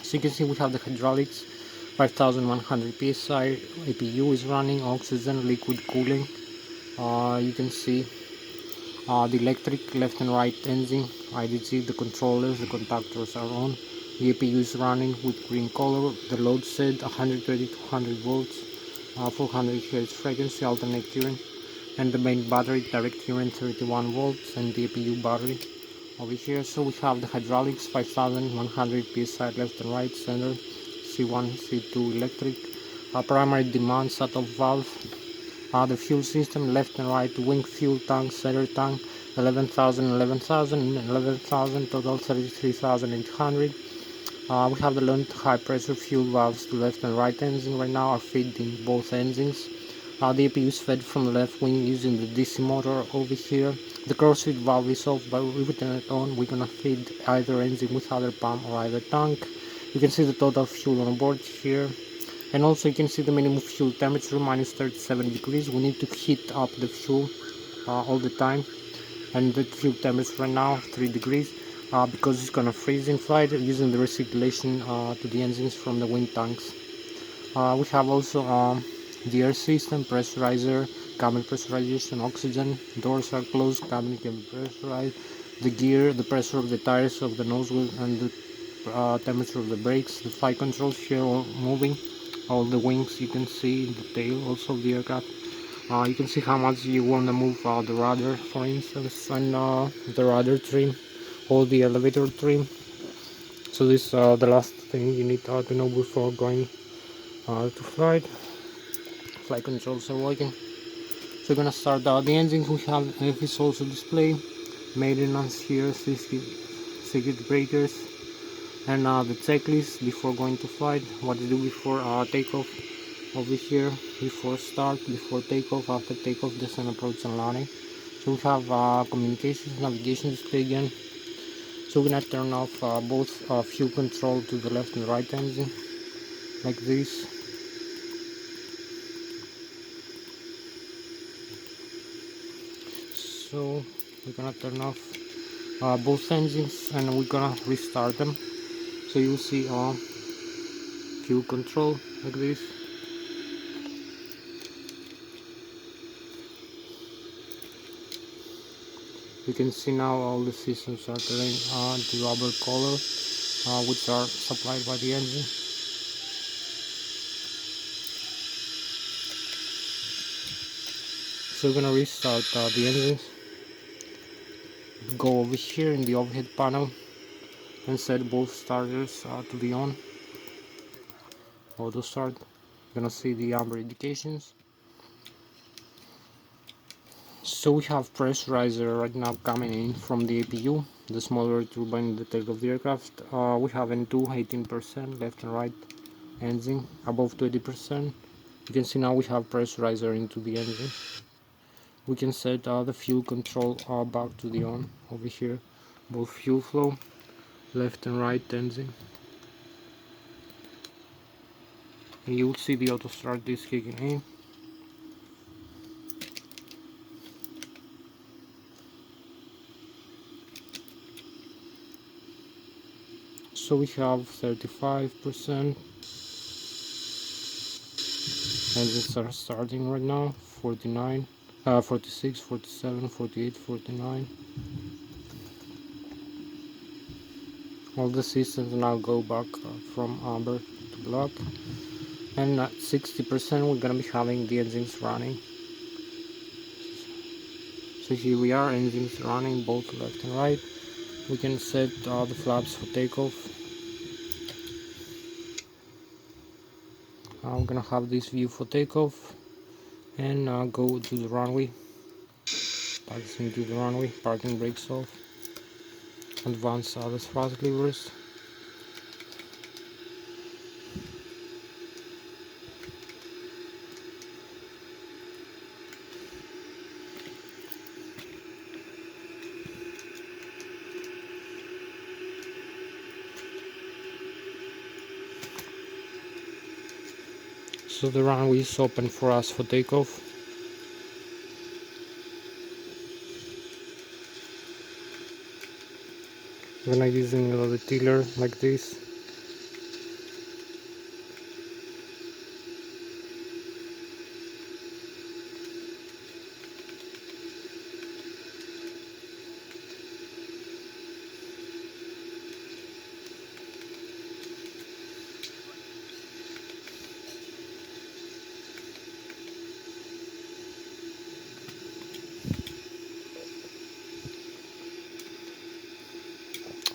S1: So you can see we have the hydraulics, 5100 psi, APU is running, oxygen, liquid cooling. You can see the electric left and right engine, IDG, the controllers, the contactors are on. The APU is running with green color. The load set 120 to 100 volts, 400 Hz frequency, alternate current, and the main battery direct current 31 volts, and the APU battery over here. So we have the hydraulics 5100 psi left and right, center, C1, C2 electric, primary demand set-off valve, the fuel system left and right, wing fuel tank, center tank, 11,000, 11,000, 11,000, total 33,800. We have the low to high pressure fuel valves to left and right engine right now are feeding both engines. The APU is fed from the left wing using the DC motor over here. The cross feed valve is off, but if we turn it on, we're gonna feed either engine with either pump or either tank. You can see the total fuel on board here. And also you can see the minimum fuel temperature, minus 37 degrees. We need to heat up the fuel all the time. And the fuel temperature right now 3 degrees because it's gonna freeze in flight using the recirculation to the engines from the wind tanks. We have also the air system, pressurizer, cabin pressurization, oxygen, doors are closed, cabin can be pressurized, the gear, the pressure of the tires of the nose wheel, and the temperature of the brakes, the flight controls here all moving, all the wings you can see, the tail also of the aircraft. You can see how much you want to move the rudder, for instance, and the rudder trim, all the elevator trim. So this is the last thing you need to know before going to flight. Flight controls are working. So we're gonna start the engine. We have FS also display, maintenance here, circuit breakers, and the checklist before going to flight. What to do before takeoff. Over here, before start, before takeoff, after takeoff, descent, approach, and landing. So we have communications, navigation display again. So we're gonna turn off both fuel control to the left and right engine, like this. So we're gonna turn off both engines and we're gonna restart them. So you'll see fuel control like this. You can see now all the systems are turning on the rubber color which are supplied by the engine. So we're gonna restart the engines. Go over here in the overhead panel and set both starters to the on. Auto start. You're gonna see the amber indications. So we have pressurizer right now coming in from the APU, the smaller turbine in the tail of the aircraft. We have N2 18% left and right engine above 20%. You can see now we have pressurizer into the engine. We can set the fuel control back to the on over here, both fuel flow, left and right engine. And you will see the auto start disc kicking in. So we have 35%. Engines are starting right now. 49, 46, 47, 48, 49. All the systems now go back from amber to black. And at 60% we're gonna be having the engines running. So here we are, engines running both left and right. We can set the flaps for takeoff. I'm gonna have this view for takeoff and go to the runway. Passing to the runway, parking brakes off. Advance the thrust levers. So the runway is open for us for takeoff. When I'm using the tiller like this.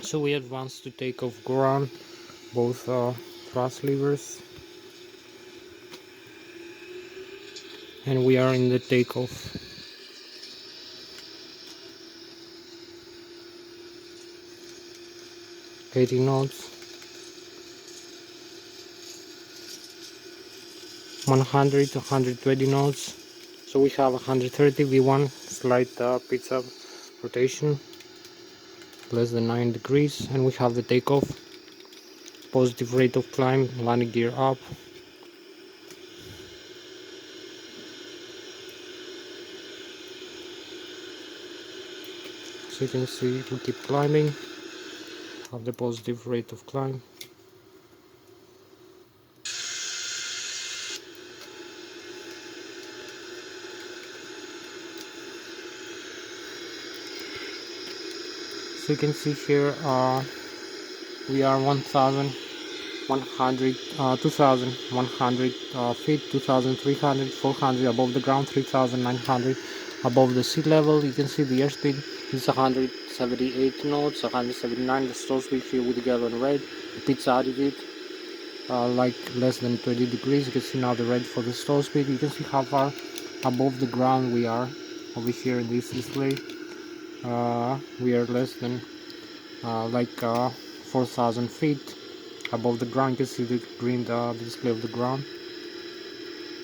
S1: So we advance to take off ground, both thrust levers, and we are in the takeoff. 80 knots, 100 to 120 knots. So we have 130 V1, slight pizza rotation, less than 9 degrees, and we have the takeoff. Positive rate of climb, landing gear up. So you can see we keep climbing, have the positive rate of climb. So you can see here we are 1,100, 2,100 feet, 2,300, 400 above the ground, 3,900 above the sea level. You can see the airspeed is 178 knots, 179. The stall speed here with the yellow and red. The pizza attitude like less than 20 degrees. You can see now the red for the stall speed. You can see how far above the ground we are over here in this display. We are less than 4,000 feet above the ground. You can see the green the display of the ground.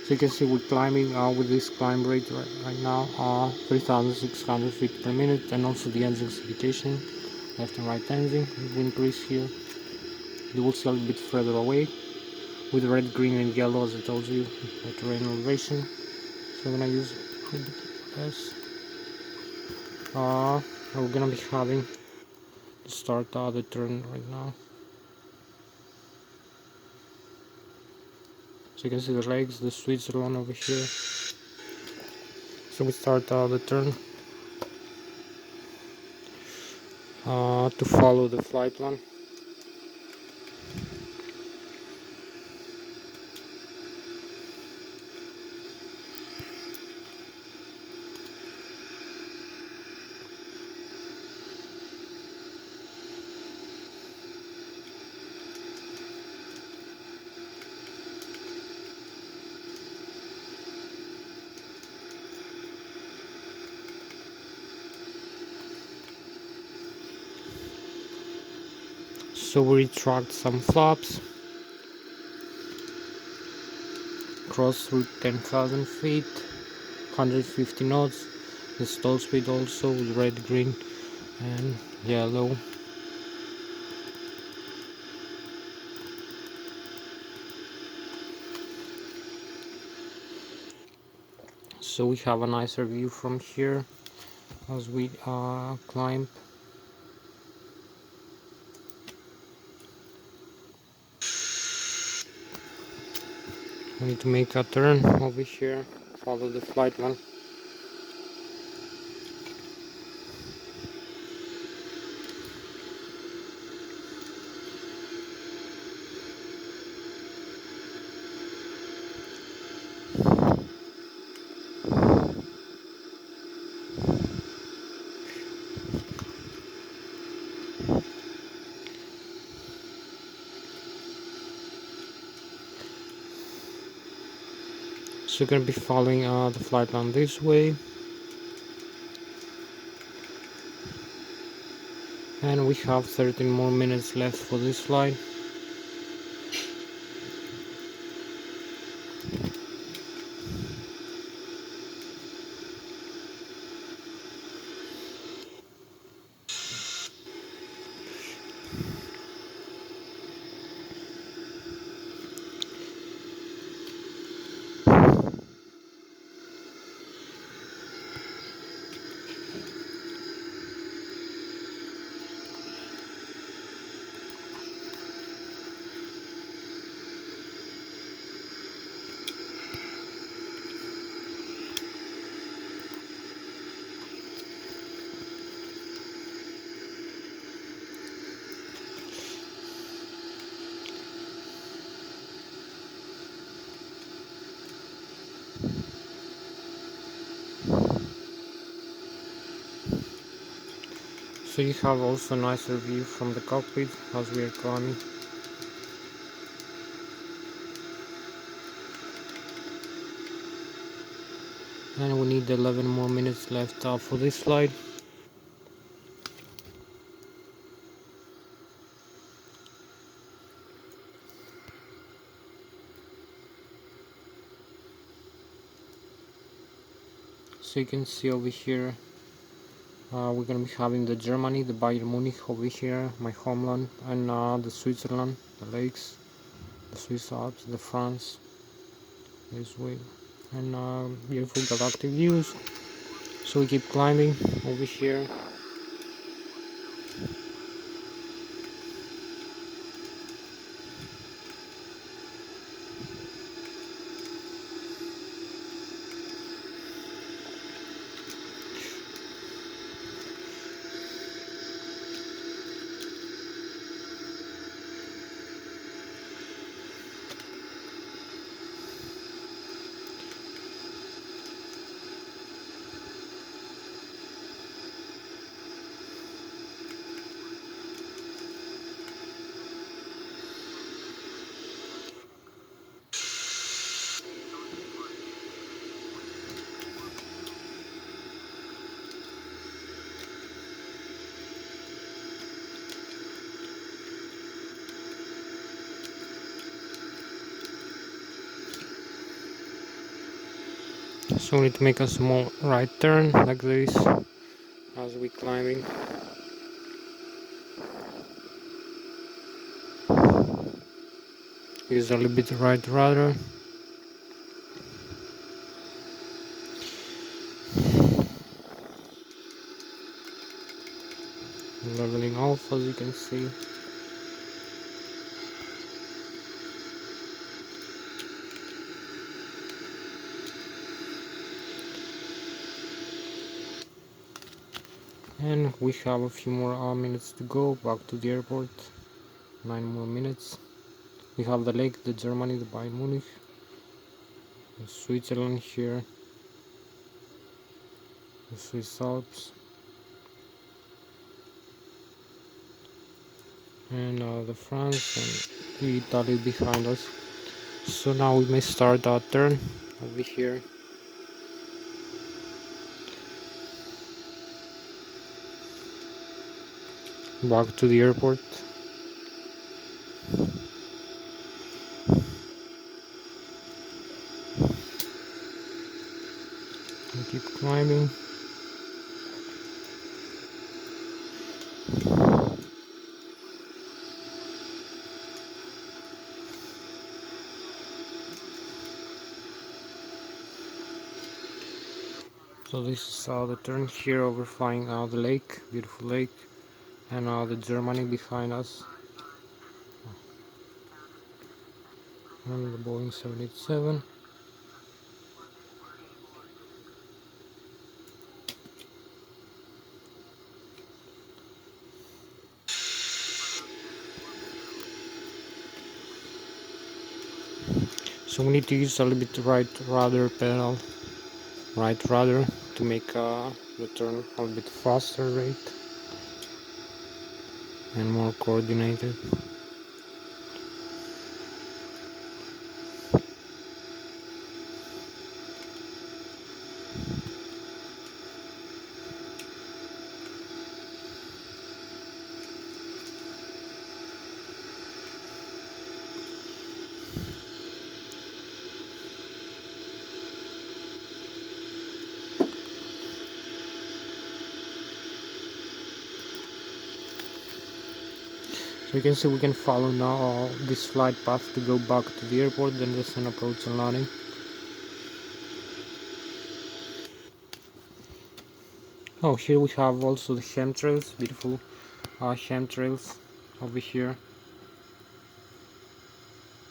S1: So you can see we're climbing with this climb rate right now 3,600 feet per minute, and also the engines indication, left and right engine. If we increase here, you will see a little bit further away with red, green and yellow, as I told you, the terrain elevation. So I'm gonna use this. We're gonna be having to start the turn right now. So you can see the legs, the Switzerland over here. So we start the turn to follow the flight plan. So we retract some flaps, cross through 10,000 feet, 150 knots. The stall speed also with red, green and yellow. So we have a nicer view from here as we climb. We need to make a turn over here, follow the flight plan. So you're going to be following the flight plan this way. And we have 13 more minutes left for this flight. So you have also a nicer view from the cockpit as we are climbing. And we need 11 more minutes left for this flight. So you can see over here, we're gonna be having the Germany, the Bayern Munich over here, my homeland, and the Switzerland, the lakes, the Swiss Alps, the France, this way, and beautiful galactic views. So we keep climbing over here. So we need to make a small right turn like this as we climbing. Use a little bit right rudder. Leveling off, as you can see. And we have a few more minutes to go back to the airport. 9 more minutes. We have the lake, the Germany, the Bayern Munich, the Switzerland here, the Swiss Alps, and the France and Italy behind us. So now we may start our turn over here. Back to the airport. We keep climbing. So this is the turn here, overflying the lake, beautiful lake, and the Germany behind us, and the Boeing 787. So we need to use a little bit right rudder pedal, right rudder, to make the turn a little bit faster rate and more coordinated. So you can see we can follow now this flight path to go back to the airport, then descend, approach and landing. Oh, here we have also the chemtrails, beautiful chemtrails over here.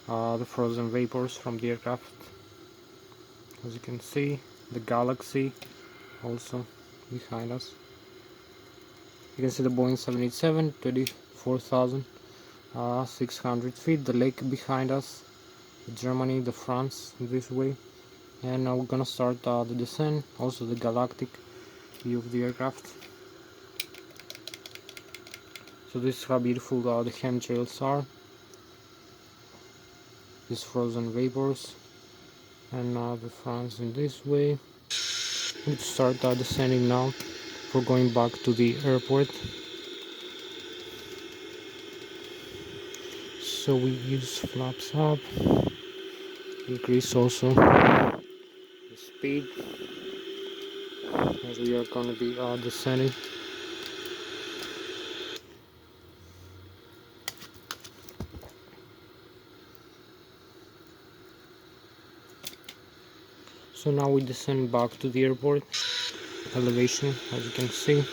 S1: The frozen vapors from the aircraft, as you can see, the galaxy also behind us. You can see the Boeing 787, 24,600 feet, the lake behind us, Germany, the France this way, and now we're gonna start the descent, also the galactic view of the aircraft. So this is how beautiful the chemtrails are. These frozen vapors. And now the France in this way. We need to start descending now. We're going back to the airport. So we use flaps up. Increase also the speed as we are going to be descending. So now we descend back to the airport elevation, as you can see.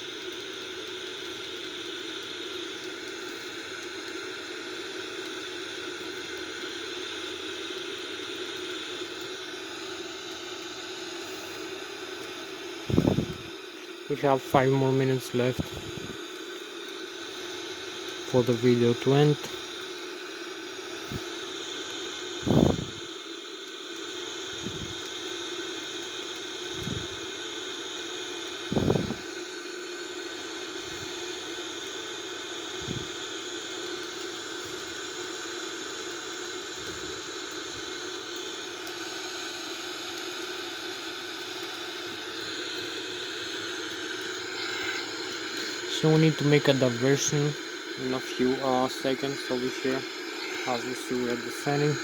S1: We have 5 more minutes left for the video to end. So we need to make a diversion in a few seconds over here. As you see, we are descending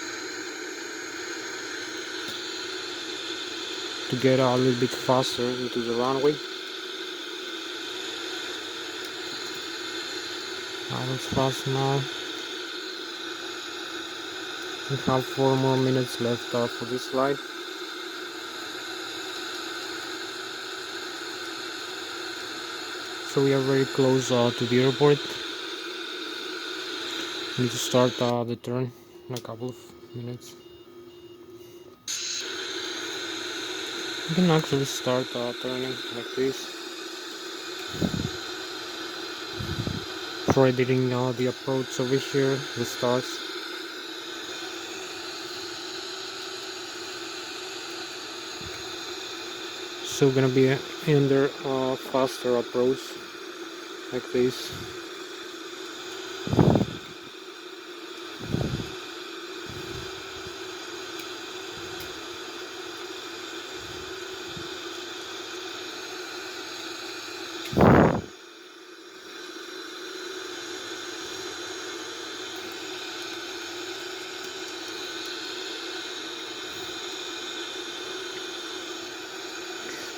S1: to get a little bit faster into the runway. That's fast now. We have 4 more minutes left for this flight. So we are very close to the airport. We need to start the turn in a couple of minutes. You can actually start turning like this for editing the approach over here, the stars. So gonna be under faster approach like this.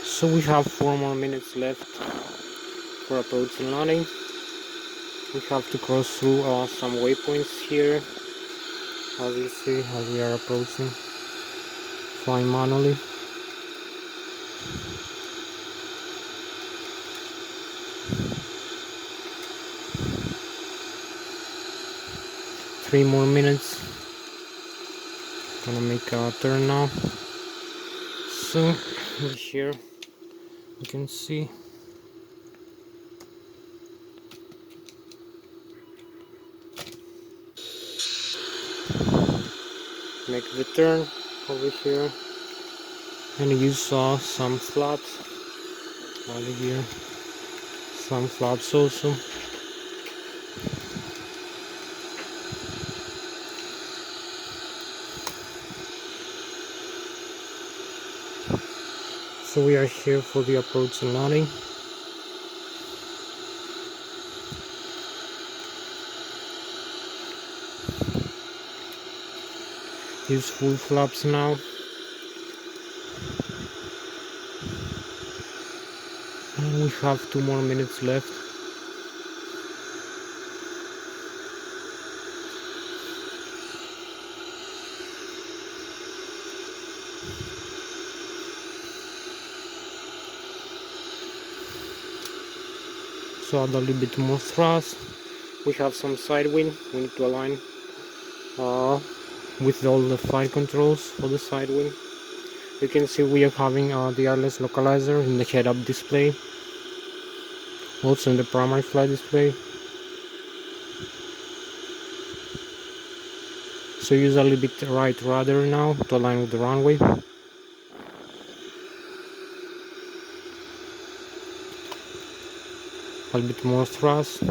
S1: So we have 4 more minutes left for approach and landing. We have to cross through some waypoints here, as you see, as we are approaching, flying manually. Three more minutes. Gonna make a turn now. So over here you can see make the turn over here and use some flaps over here, some flaps also. So we are here for the approach and landing. Use full flaps now. And we have 2 more minutes left. So add a little bit more thrust. We have some side wind. We need to align with all the flight controls for the side wind. You can see we are having the Lszh localizer in the head-up display, also in the primary flight display. So use a little bit right rudder now to align with the runway. A little bit more thrust.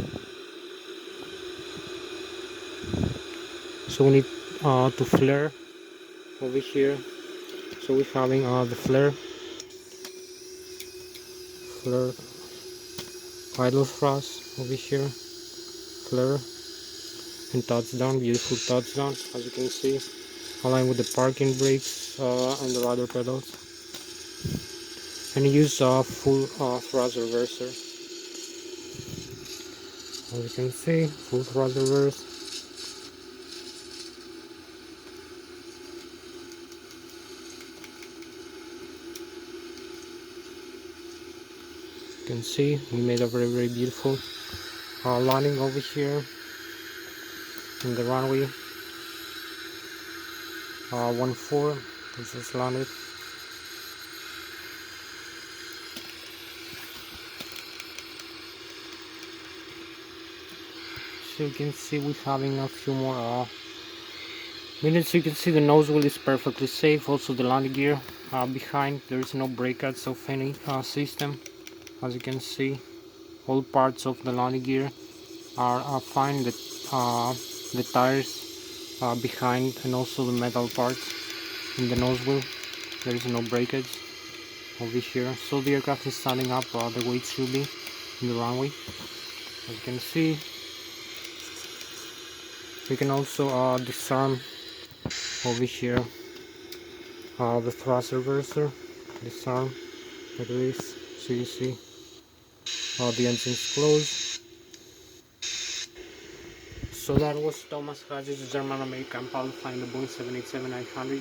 S1: So we need to flare over here. So we're having the flare idle thrust over here, flare and touchdown, beautiful touchdown as you can see, aligned with the parking brakes and the rudder pedals, and use full thrust reverser. As you can see, full thrust reverse. You can see we made a very beautiful landing over here in the runway 14. We just landed. So you can see we're having a few more minutes. You can see the nose wheel is perfectly safe. Also the landing gear behind, there is no breakouts of any system. As you can see, all parts of the landing gear are fine. The tires behind, and also the metal parts in the nose wheel, there is no breakage over here. So the aircraft is standing up the way it should be in the runway. As you can see, we can also disarm over here the thrust reverser, disarm like this, so you see the engine's closed. So that was Thomas Hatsios, German American pilot flying the Boeing 787-900.